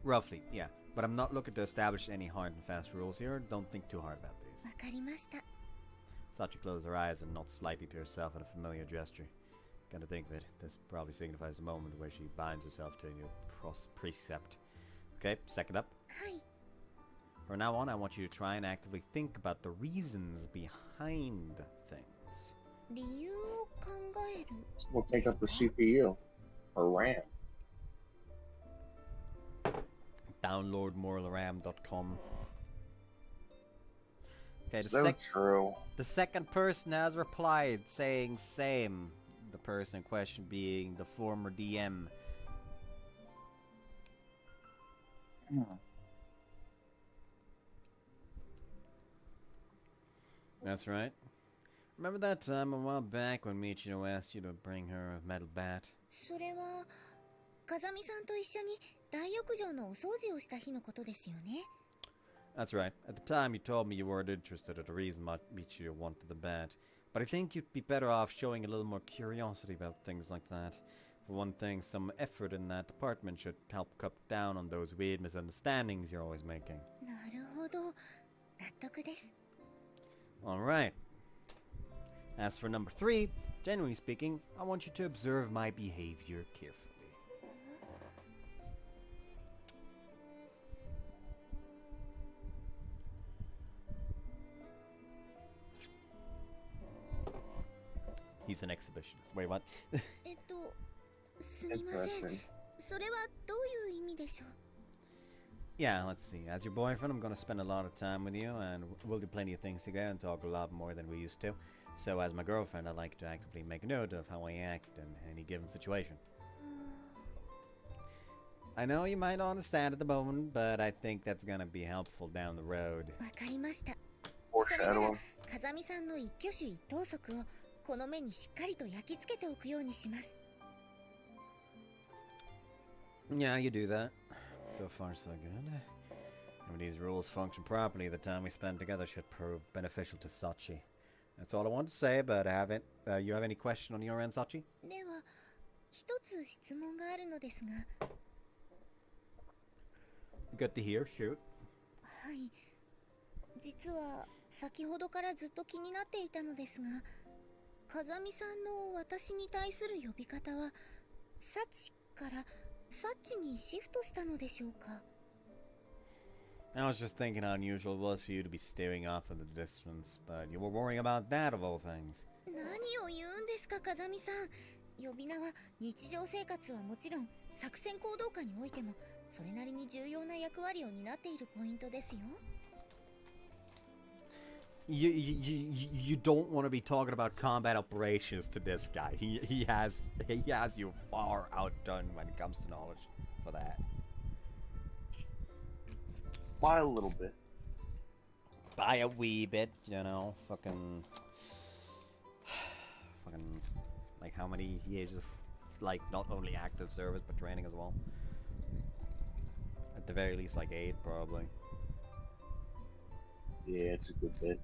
Roughly, yeah. But I'm not looking to establish any hard and fast rules here. Don't think too hard about these. わかりました。 Sachi closed her eyes and nodded slightly to herself in a familiar gesture. Come to think of it, this probably signifies the moment where she binds herself to a new precept. Okay, second up. はい。 From now on, I want you to try and actively think about the reasons behind things. 理由を考える。 We'll take up the CPU or RAM. Downloadmoreram.com. Okay, So true. the second person has replied saying same. The person in question being the former DM. That's right. Remember that time a while back when Michino asked you to bring her a metal bat? それは風見さんと一緒に大浴場のお掃除をした日のことですよね。 That's right. At the time you told me you weren't interested in the reason Michio wanted the bat. But I think you'd be better off showing a little more curiosity about things like that. For one thing, some effort in that department should help cut down on those weird misunderstandings you're always making. なるほど、納得です。 Alright. As for number 3, genuinely speaking, I want you to observe my behavior carefully. He's an exhibitionist. Wait, what? すみません。 Interesting. それはどういう意味でしょう。 Yeah, let's see. As your boyfriend, I'm gonna spend a lot of time with you, and we'll do plenty of things together and talk a lot more than we used to. So as my girlfriend, I'd like to actively make a note of how I act in any given situation. I know you might not understand at the moment, but I think that's gonna be helpful down the road. わかりました。それなら Foreshadowing. 風見さんの一挙手一投足をこの目にしっかりと焼き付けておくようにします。 Yeah, you do that. So far, so good. If these rules function properly, the time we spend together should prove beneficial to Sachi. That's all I want to say, but you have any question on your end, Sachi? では、一つ質問があるのですが。 Good to hear. Shoot. はい。実は先ほどからずっと気になっていたのですが、風見さんの私に対する呼び方は、サチからサッチにシフトしたのでしょうか。 I was just thinking how unusual it was for you to be staring off in the distance, but you were worrying about that of all things. 何を言うんですか、風見さん。呼び名は日常生活はもちろん、作戦行動下においてもそれなりに重要な役割を担っているポイントですよ。 You don't want to be talking about combat operations to this guy. He has you far outdone when it comes to knowledge for that. By a little bit. By a wee bit, you know, fucking, like how many years of, like, not only active service but training as well. At the very least, like 8 probably. Yeah, it's a good bit.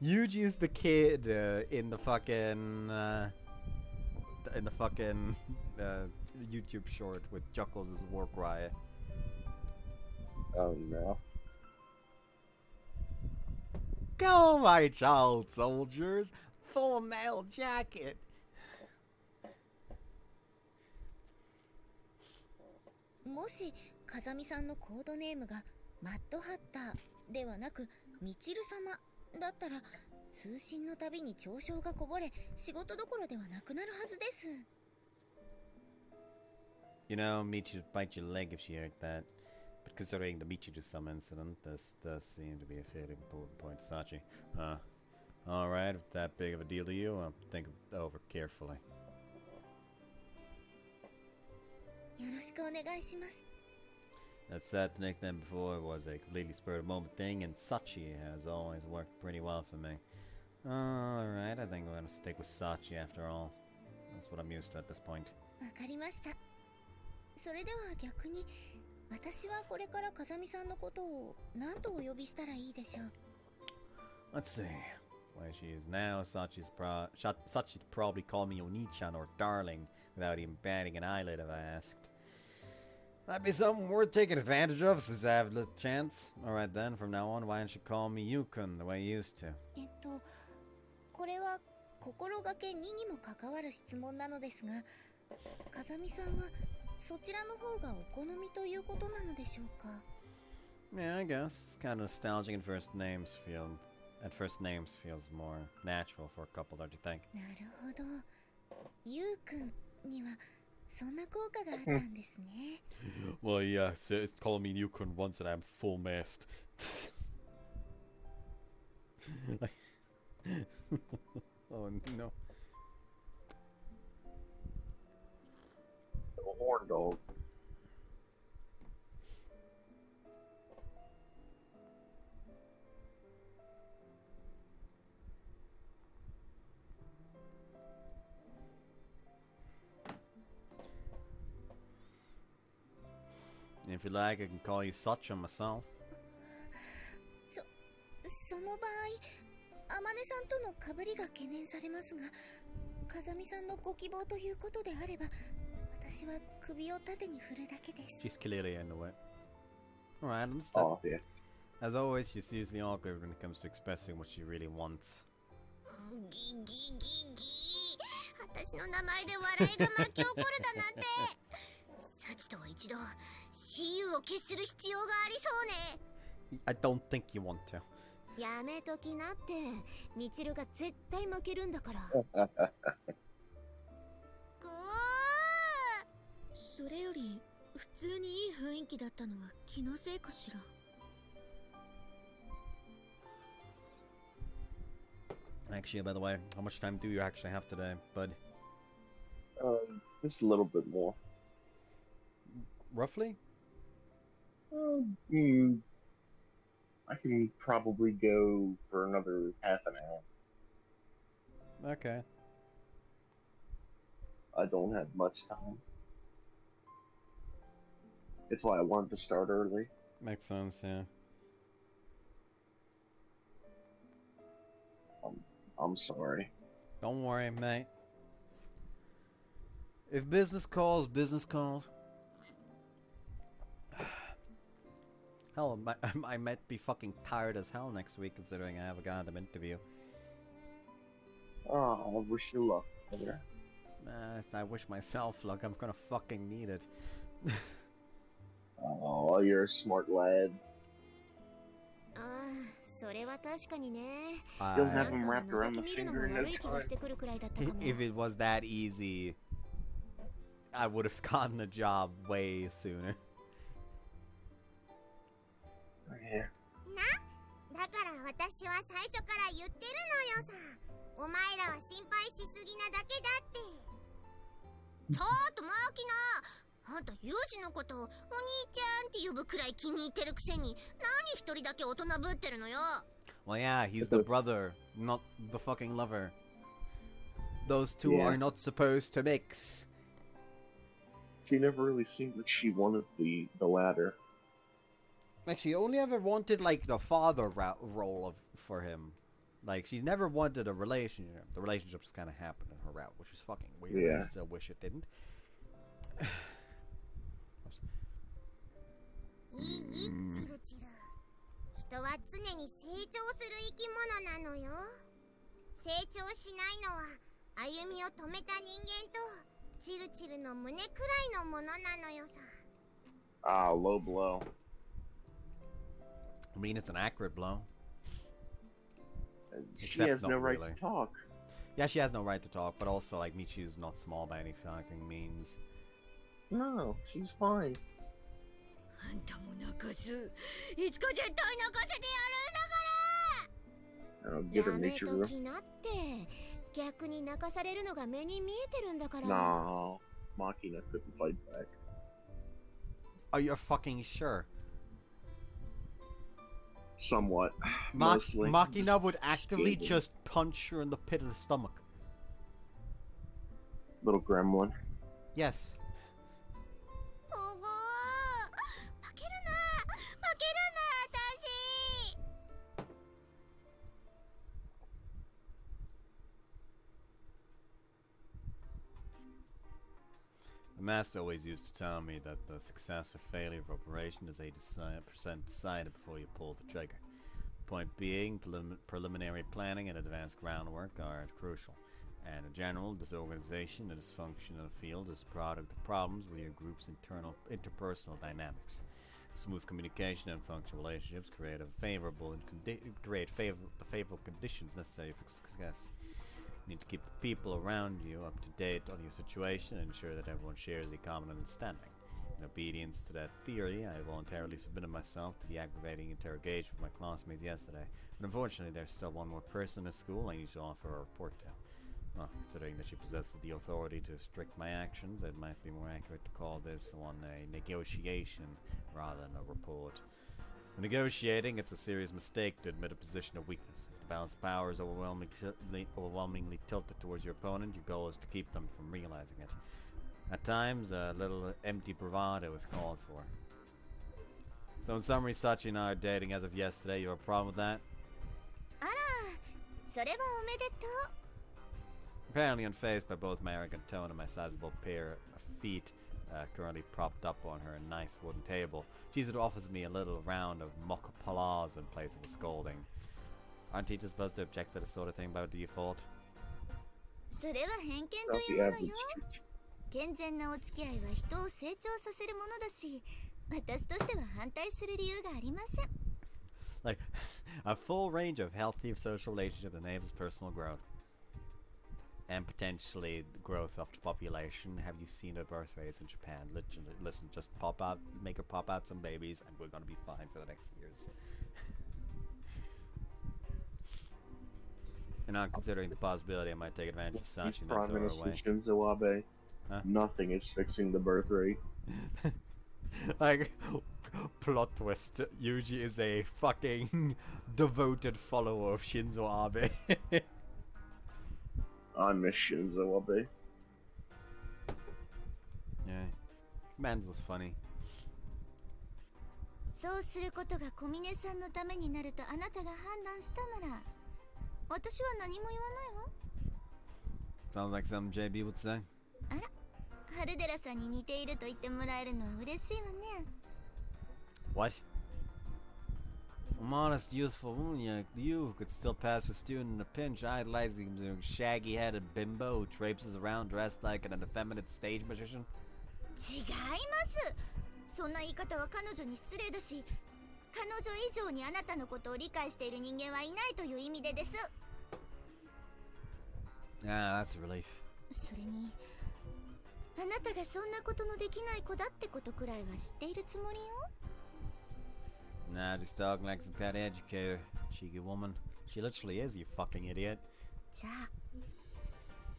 You'd use the kid in the fucking YouTube short with Chuckles as war cry. Oh no. Go, my child soldiers! Full mail jacket! もし風見さんのコードネームがマッドハッターではなくみちる様だったら、通信のたびに嘲笑がこぼれ、仕事どころではなくなるはずです。You know, Michi would bite your leg if she heard that. But considering the Michiru-sama incident, this does seem to be a fairly important point to Sachi. Alright, if that big of a deal to you, I'll think it over carefully. よろしくお願いします。 That said, the nickname before was a completely spur of the moment thing, and Sachi has always worked pretty well for me. Alright, I think we're gonna stick with Sachi after all. That's what I'm used to at this point. わかりました。それでは逆に、私はこれから風見さんのことを何とお呼びしたらいいでしょう。 Let's see. Where she is now, Sachi'd probably call me Oni-chan or Darling without even batting an eyelid if I asked. That'd be something worth taking advantage of since I have the chance. Alright then, from now on, why don't you call me Yukun the way you used to? これは心がけ2にも関わる質問なのですが、風見さんはそちらの方がお好みということなのでしょうか。 Yeah, I guess. It's kind of nostalgic and first names feels more natural for a couple, don't you think? なるほど。ゆうくんにはそんな効果があったんですね。Well, yeah, so it's calling me Yukun once and I'm full mast. Oh no. A horn dog. If you like, I can call you Sacha myself. その場合、あまねさんとの被りが懸念されますが、風見さんのご希望ということであれば、私は首を縦に振るだけです。 She's clearly into it. Alright, understood. Oh, yeah. As always, she's usually awkward when it comes to expressing what she really wants. ギギギギ、私の名前で笑いが巻き起こるだなんて。サチとは一度私有を決する必要がありそうね。 I don't think you want to. やめときなって、みちるが絶対負けるんだから。ぐそれより普通にいい雰囲気だったのは気のせいかしら。 Actually, by the way, how much time do you actually have today, bud? Just a little bit more. Roughly? I can probably go for another half an hour. Okay. I don't have much time. That's why I wanted to start early. Makes sense, yeah. I'm sorry. Don't worry, mate. If business calls, business calls. Hell, I might be fucking tired as hell next week considering I have a goddamn interview. Oh, I wish you luck, brother. I wish myself luck. I'm gonna fucking need it. Oh, you're a smart lad. ああ、それは確かにね。 You'll な have ん him か wrapped around 覗 the き見るの finger も in no 悪い気がしてくるくらいだったかも。 If it was that easy, I would have gotten a job way sooner. Yeah. だから私は最初から言ってるのよさ。お前らは心配しすぎなだけだって。ちょっとマキナ、あんたユージのことをお兄ちゃんって呼ぶくらい気に入ってるくせに、何一人だけ大人ぶってるのよ。 Well, yeah, he's the brother, not the fucking lover. Those two Yeah. are not supposed to mix. She never really seemed like she wanted the latter. Like, she only ever wanted, like, the father role for him. Like, she's never wanted a relationship. The relationship just kind of happened in her route, which is fucking weird. Yeah. I still wish it didn't. いい、チルチル。人は常に成長する生き物なのよ。成長しないのは歩みを止めた人間とチルチルの胸くらいのものなのよさ。Ah, low blow. I mean, it's an accurate blow. She Except has not no right really. to talk. Yeah, she has no right to talk, but also, like, Michiu's not small by any fucking means. No, she's fine. あんたも泣かす。いつか絶対泣かせてやるんだから。 I'll get her やめと Michiru. きなって。逆に泣かされるのが目に見えてるんだから。 Nah, Machina couldn't fight back. Are you fucking sure? Somewhat. Mostly. Machina would actively Scathing. just punch her in the pit of the stomach. Little gremlin. Yes. おごー。負けるな。負けるな、私。 The master always used to tell me that the success or failure of operation is 80% decided before you pull the trigger. Point being, preliminary planning and advanced groundwork are crucial. And in general, disorganization and dysfunction in the field is a product of problems with your group's interpersonal dynamics. Smooth communication and functional relationships create favorable conditions necessary for success. You need to keep the people around you up to date on your situation and ensure that everyone shares a common understanding. In obedience to that theory, I voluntarily submitted myself to the aggravating interrogation of my classmates yesterday, but unfortunately there's still one more person in school I need to offer a report to. Well, considering that she possesses the authority to restrict my actions, it might be more accurate to call this one a negotiation rather than a report. When negotiating, it's a serious mistake to admit a position of weakness. If the balance of power is overwhelmingly tilted towards your opponent, your goal is to keep them from realizing it. At times, a little empty bravado is called for. So in summary, Sachi and I are dating as of yesterday. You have a problem with that? あら、それはおめでとう。 Apparently unfazed by both my arrogant tone and my sizable pair of feet currently propped up on her nice wooden table, Cheez-It offers me a little round of mock applause in place of a scolding. Aren't teachers supposed to object to this sort of thing by default? それは偏見と About いう the もの average よ。 street. 健全なお付き合いは人を成長させるものだし、私としては反対する理由がありません。 Like, a full range of healthy social relationships enables personal growth. And potentially the growth of the population. Have you seen the birth rates in Japan? Listen, just make her pop out some babies and we're gonna be fine for the next years. You're not considering the possibility I might take advantage of Sachi and then Prime throw her Minister away. Shinzo Abe. Huh? Nothing is fixing the birth rate. Like, plot twist. Yuji is a fucking devoted follower of Shinzo Abe. I miss Shinzo Abe. Yeah. Man's was funny. そうすることが小峰さんのためになるとあなたが判断したなら、私は何も言わないわ。 Sounds like something JB would say. あら、春寺さんに似ていると言ってもらえるのは嬉しいわね。 What? A modest, youthful woman like you who could still pass for student in a pinch, idolizing the shaggy-headed bimbo who traipses around dressed like an effeminate stage magician? 違います。そんな言い方は彼女に失礼だし、彼女以上にあなたのことを理解している人間はいないという意味でです。 Ah, that's a relief. それに、あなたがそんなことのできない子だってことくらいは知っているつもりよ。 Nah, just talking like some kind of educator. Cheeky woman. She literally is, you fucking idiot. じゃあ、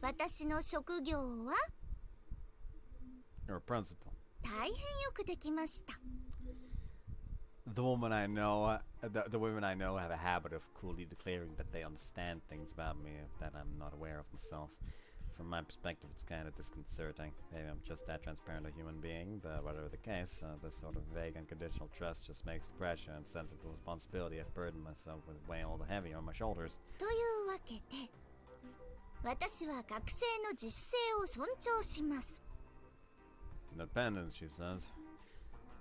私の職業は You're a principal. 大変よくできました。 The women I know, the women I know have a habit of coolly declaring that they understand things about me that I'm not aware of myself. From my perspective, it's kind of disconcerting. Maybe I'm just that transparent a human being, but whatever the case, this sort of vague unconditional trust just makes the pressure and sense of responsibility I've burdened myself with weigh all the heavier on my shoulders. というわけで、私は学生の自主性を尊重します。 Independence, she says.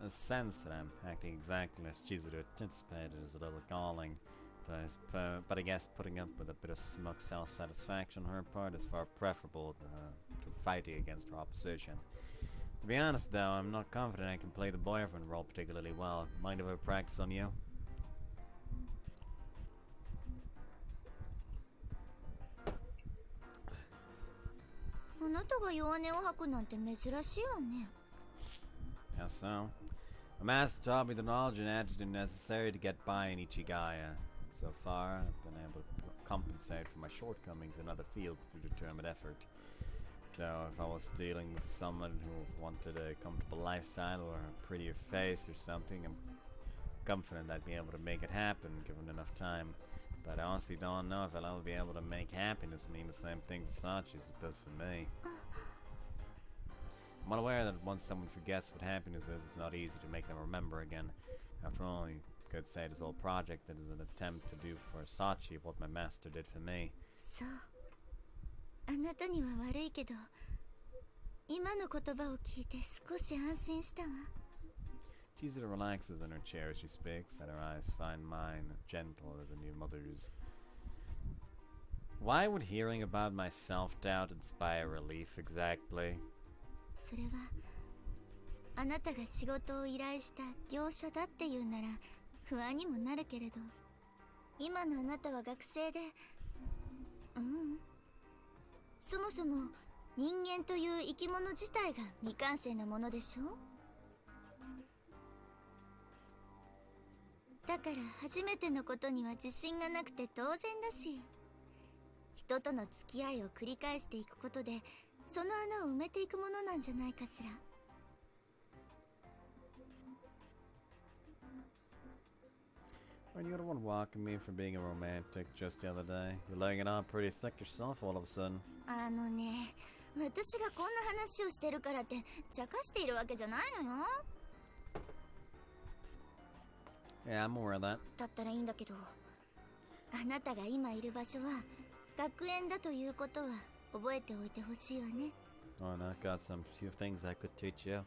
A sense that I'm acting exactly as Chizuru anticipated is a little galling, but I guess putting up with a bit of smug self-satisfaction on her part is far preferable to fighting against her opposition. To be honest, though, I'm not confident I can play the boyfriend role particularly well. Mind if I practice on you? あなたが弱音を吐くなんて珍しいわね。 How so? My master taught me the knowledge and attitude necessary to get by in Ichigaya. So far, I've been able to compensate for my shortcomings in other fields through determined effort. So, if I was dealing with someone who wanted a comfortable lifestyle or a prettier face or something, I'm confident I'd be able to make it happen given enough time. But I honestly don't know if I'll ever be able to make happiness mean the same thing to Sachi as it does for me. I'm well aware that once someone forgets what happiness is, it's not easy to make them remember again. After all, you could say this whole project is an attempt to do for Sachi what my master did for me. そう。あなたには悪いけど、今の言葉を聞いて少し安心したわ。Chizuru relaxes in her chair as she speaks, and her eyes find mine, gentle as a new mother's. Why would hearing about my self-doubt inspire relief exactly? それはあなたが仕事を依頼した業者だっていうなら不安にもなるけれど、今のあなたは学生で、そもそも人間という生き物自体が未完成なものでしょ。だから初めてのことには自信がなくて当然だし、人との付き合いを繰り返していくことでその穴を埋めていくものなんじゃないかしら。Aren't you the one walking me for being a romantic just the other day? You're laying it on pretty thick yourself all of a sudden. あのね、私がこんな話をしてるからって茶化しているわけじゃないのよ。Yeah, I'm aware of that. だったらいいんだけど、あなたが今いる場所は学園だということは覚えておいてほしいわね。Oh, and I've got some few things I could teach you.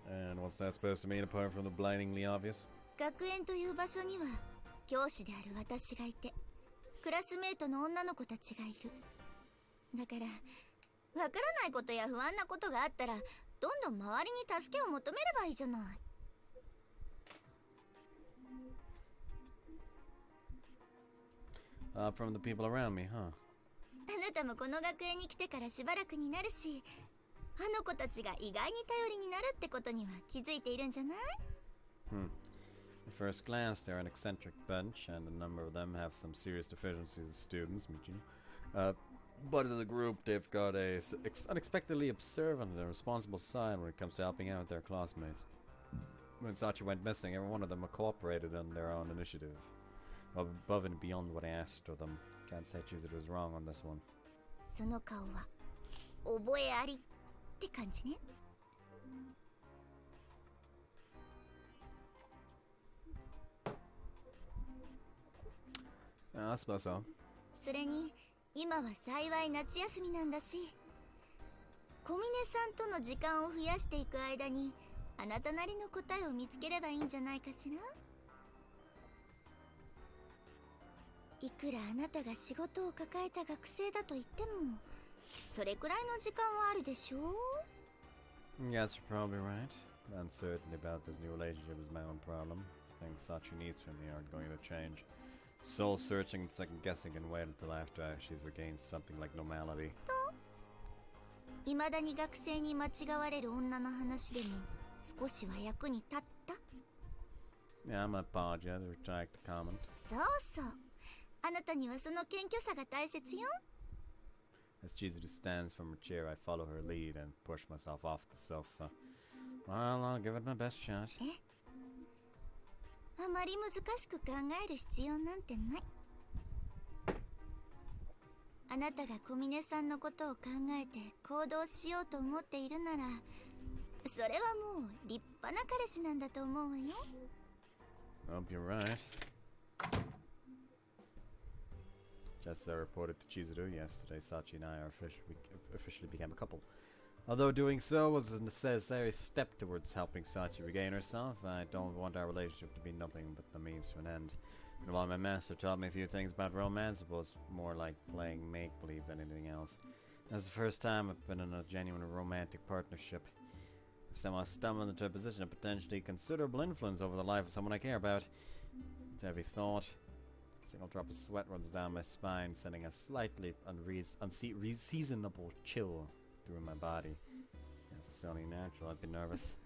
And what's that supposed to mean apart from the blindingly obvious? 学園という場所には教師である私がいて、クラスメートの女の子たちがいる。だからわからないことや不安なことがあったらどんどん周りに助けを求めればいいじゃない。From the people around me, huh? あなたもこの学園に来てからしばらくになるし、あの子たちが意外に頼りになるってことには気づいているんじゃない？ At first glance, they're an eccentric bunch, and a number of them have some serious deficiencies as students, but as a group, they've got a unexpectedly observant and responsible side when it comes to helping out their classmates. When Sachi went missing, every one of them cooperated on their own initiative, above and beyond what I asked of them. Can't say Chizuru was wrong on this one. その顔は覚えありって感じね。I suppose so. それに今は幸い夏休みなんだし、小峰さんとの時間を増やしていく間にあなたなりの答えを見つければいいんじゃないかしら。いくらあなたが仕事を抱えた学生だと言ってもそれくらいの時間はあるでしょう。 Yes, you're probably right. The uncertainty about this new relationship is my own problem. Things Sachi needs from me aren't going to change. Soul searching and second guessing can wait until after she's regained something like normality. いまだに学生に間違われる女の話でも少しは役に立った？ Yeah, I'm apologize. I retract the comment. そうそう。あなたにはその謙虚さが大切よ。 As Chizuru stands from her chair, I follow her lead and push myself off the sofa. Well, I'll give it my best shot. あまり難しく考える必要なんてない。あなたが小峰さんのことを考えて行動しようと思っているなら、それはもう立派な彼氏なんだと思うわよ。 Hope you're right. Just as I reported to Chizuru yesterday, Sachi and I are officially became a couple. Although doing so was a necessary step towards helping Sachi regain herself, I don't want our relationship to be nothing but the means to an end. And while my master taught me a few things about romance, it was more like playing make-believe than anything else. That's the first time I've been in a genuine romantic partnership. If someone stumbled into a position of potentially considerable influence over the life of someone I care about, it's a heavy thought. A single drop of sweat runs down my spine, sending a slightly unseasonable chill through my body. It's only natural I'd be nervous.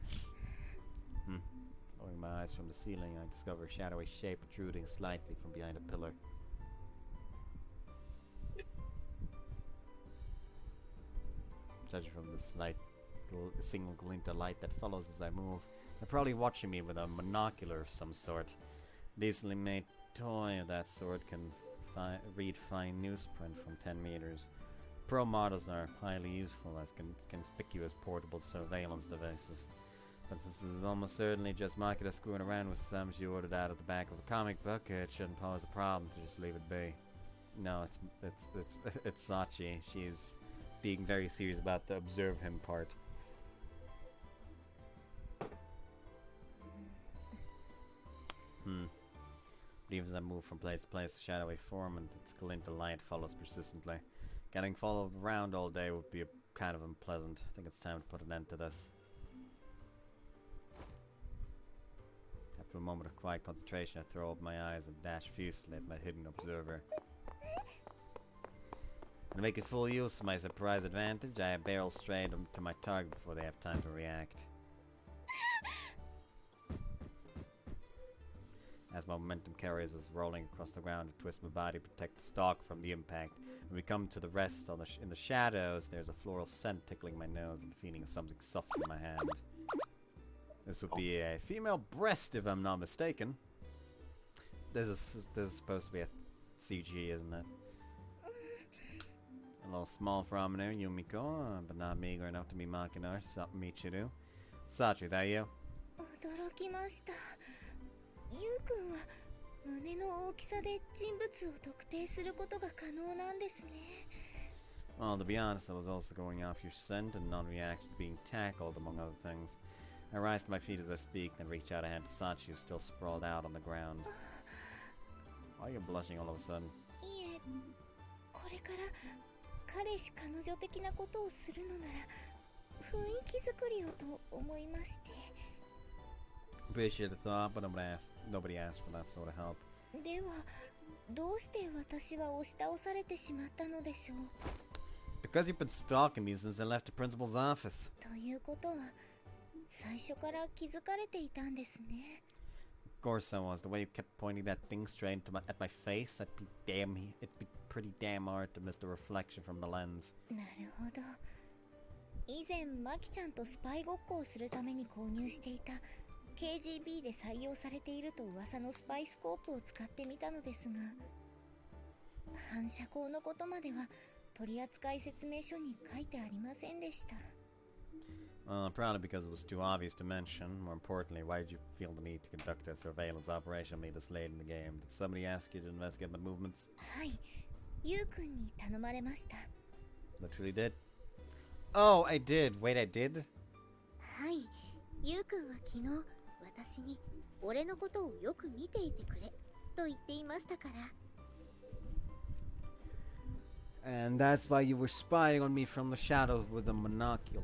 Lowering my eyes from the ceiling, I discover a shadowy shape protruding slightly from behind a pillar. Judging from the slight single glint of light that follows as I move, they're probably watching me with a monocular of some sort. A decently made toy of that sort can read fine newsprint from 10 meters. Pro models are highly useful as conspicuous portable surveillance devices. But since this is almost certainly just marketer screwing around with some she ordered out of the back of a comic book, it shouldn't pose a problem to just leave it be. No, it's Sachi. She's being very serious about the observe him part. But even as I move from place to place, the shadowy form and its glint of light follows persistently. Getting followed around all day would be kind of unpleasant. I think it's time to put an end to this. After a moment of quiet concentration, I throw up my eyes and dash fiercely at my hidden observer. And making full use of my surprise advantage, I barrel straight to my target before they have time to react. As my momentum carries us rolling across the ground to twist my body to protect the stalk from the impact. When we come to the rest on in the shadows, there's a floral scent tickling my nose and the feeling of something soft in my hand. This would be a female breast, if I'm not mistaken. There's supposed to be a CG, isn't it? A little small from there, Yumiko, but not meager enough to be mocking her. Michiru. Sachi, that you? 驚きました。ゆうくんは胸の大きさで人物を特定することが可能なんですね。Well, to be honest, I was also going off your scent and non-reaction to being tackled, among other things. I rise to my feet as I speak, then reach out a hand to Sachi, who's still sprawled out on the ground. Why are you blushing all of a sudden? いえ、これから彼氏彼女的なことをするのなら雰囲気作りをと思いまして。Appreciate the thought, but nobody asked for that sort of help. では、どうして私は押し倒されてしまったのでしょう。Because you've been stalking me since I left the principal's office. ということは、最初から気づかれていたんですね。Of course I was. The way you kept pointing that thing straight at my face, it'd be pretty damn hard to miss the reflection from the lens. なるほど。以前、マキちゃんとスパイごっこをするために購入していた KGB で採用されていると噂のスパイスコープを使ってみたのですが、反射光のことまでは取扱説明書に書いてありませんでした。Probably because it was too obvious to mention. More importantly, why did you feel the need to conduct a surveillance operation on me this late in the game? Did somebody ask you to investigate my movements? はい、ゆうくんに頼まれました。Literally did? Oh, I did. Wait, I did? はい、ゆうくんは昨日私に俺のことをよく見ていてくれと言っていましたから。And that's why you were spying on me from the shadows with a monocular.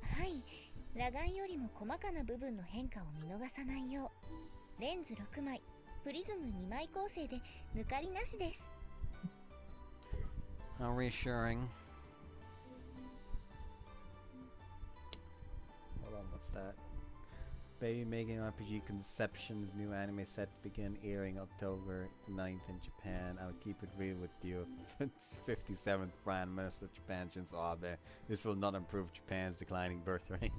はい、裸眼よりも細かな部分の変化を見逃さないよう、レンズ6枚、プリズム2枚構成で抜かりなしです。How reassuring. Hold on, what's that? Baby Making RPG Conception's new anime set to begin airing October 9th in Japan. I would keep it real with you. 57th Prime Minister of Japan Shinzo Abe. This will not improve Japan's declining birth rate.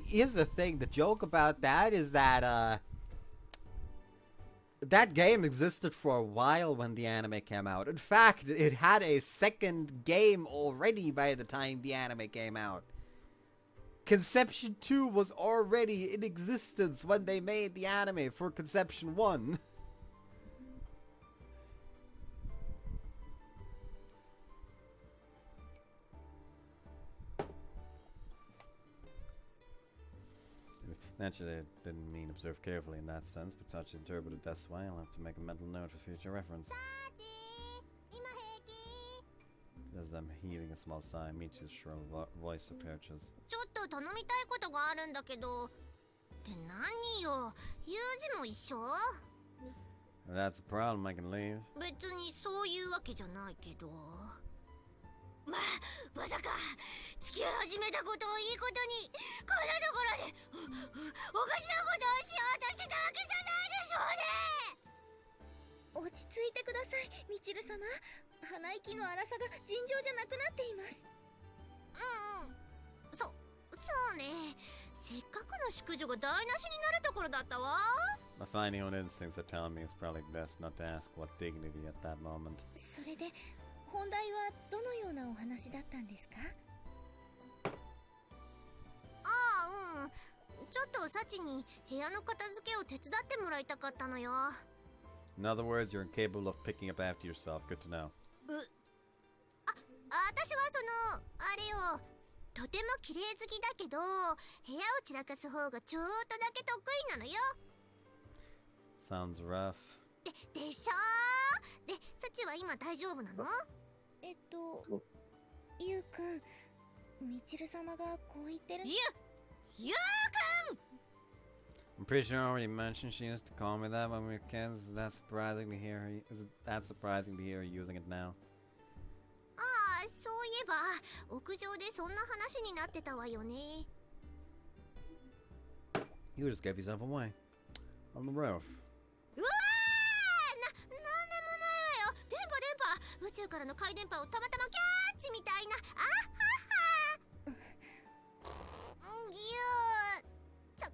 Here's the thing, the joke about that is that that game existed for a while when the anime came out. In fact, it had a second game already by the time the anime came out. Conception 2 was already in existence when they made the anime for Conception 1. Naturally, I didn't mean observe carefully in that sense, but such interpreted this way, I'll have to make a mental note for future reference. 今平気 As I'm heaving a small sigh, Michi's shrill voice approaches. ちょっと頼みたいことがあるんだけどって何よユージも一緒 If that's a problem, I can leave. 別にそういうわけじゃないけどまさか付き合い始めたことをいいことにこんなところでおかしなことをしようとしてたわけじゃないでしょうね落ち着いてくださいみちる様。鼻息の荒さが尋常じゃなくなっています。そうねせっかくの淑女が台無しになるところだったわ My fine own instincts are telling me it's probably best not to ask what dignity at that moment. それで本題はどのようなお話だったんですか？ちょっとサチに部屋の片付けを手伝ってもらいたかったのよ In other words, you're incapable of picking up after yourself. Good to know. 私はあれよとても綺麗好きだけど部屋を散らかす方がちょっとだけ得意なのよ Sounds rough. でしょでサチは今大丈夫なのゆうくんみちる様がこう言ってるゆうくん I'm pretty sure I already mentioned she used to call me that when we were kids. Is that surprising to hear her using it now? そういえば屋上でそんな話になってたわよね You just gave yourself away. On the roof. うわーなんでもないわよ電波宇宙からの回電波をたまたまキャッチみたいなサ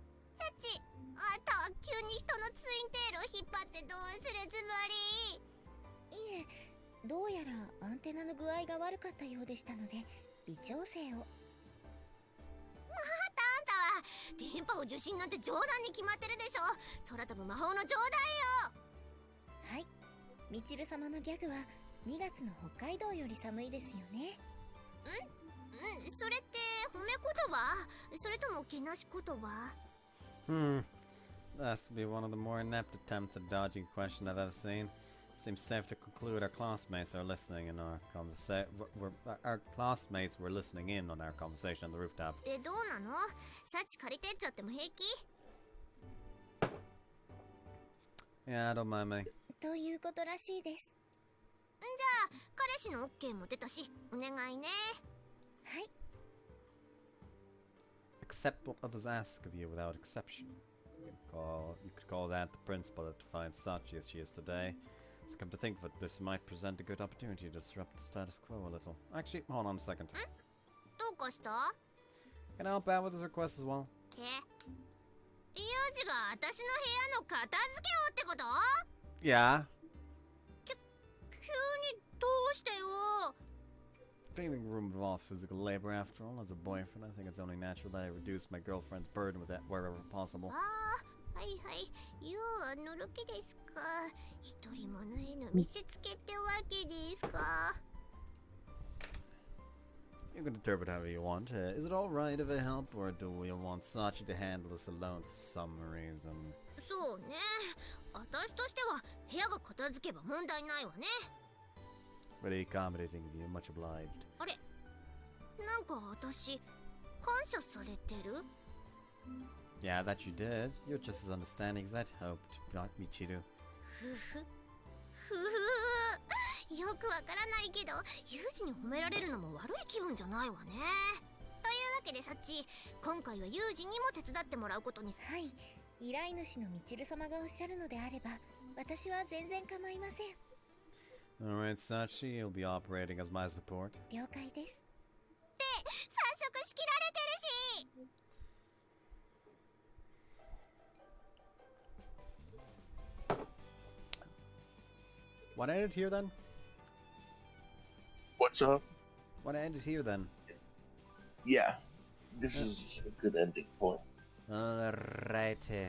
チあんたは急に人のツインテールを引っ張ってどうするつもりいえどうやらアンテナの具合が悪かったようでしたので微調整を。あんたは電波を受信なんて冗談に決まってるでしょ空飛ぶ魔法の冗談よはいみちる様のギャグは2月の北海道より寒いですよね。それって褒め言葉それともけなし言葉 That's to be one of the more inept attempts at dodging a question I've ever seen. Seems safe to conclude our classmates are listening in our our classmates were listening in on our conversation on the rooftop. でどうなのサチ借りてっちゃっても平気 Yeah, don't mind me. ということらしいです。じゃあ彼氏の OK も出たしお願いねはい Accept what others ask of you without exception. You could call that the principle that defines Sachi as she is today. So come to think of it, this might present a good opportunity to disrupt the status quo a little. Actually, hold on a second. どうかした Can I help out with this request as well? ユージが私の部屋の片付けをってこと Yeah. 急にどうしてよ Cleaning room involves physical labor after all. As a boyfriend, I think it's only natural that I reduce my girlfriend's burden with that wherever possible. はいユーはのろけですか一人者への見せつけってわけですか You can interpret however you want. Is it alright if I help, or do we want Sachi to handle this alone for some reason? そうね私としては部屋が片付けば問題ないわね Really accommodating of you, much obliged. あれなんか私感謝されてる Yeah, that you did. You're just as understanding as I'd hoped, not Michiru. ふふよくわからないけどユージに褒められるのも悪い気分じゃないわねというわけでサチ今回はユージにも手伝ってもらうことにはい依頼主のみちる様がおっしゃるのであれば私は全然構いません。 Alright, Sachi, you'll be operating as my support. 了解です。で早速仕切られてるし What ended here then? What's up? What ended here then? Yeah, this is a good ending point. Alrighty.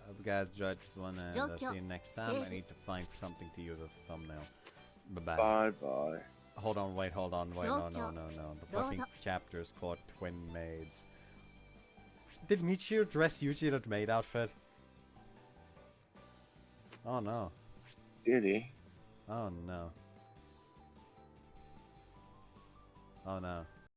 Hope you guys enjoyed this one, and see you next time. I need to find something to use as a thumbnail. Bye-bye. Bye-bye. Hold on, wait. No. The fucking chapter is called Twin Maids. Did Michiru dress Yuji in a maid outfit? Oh no. Did he? Oh no. Oh no.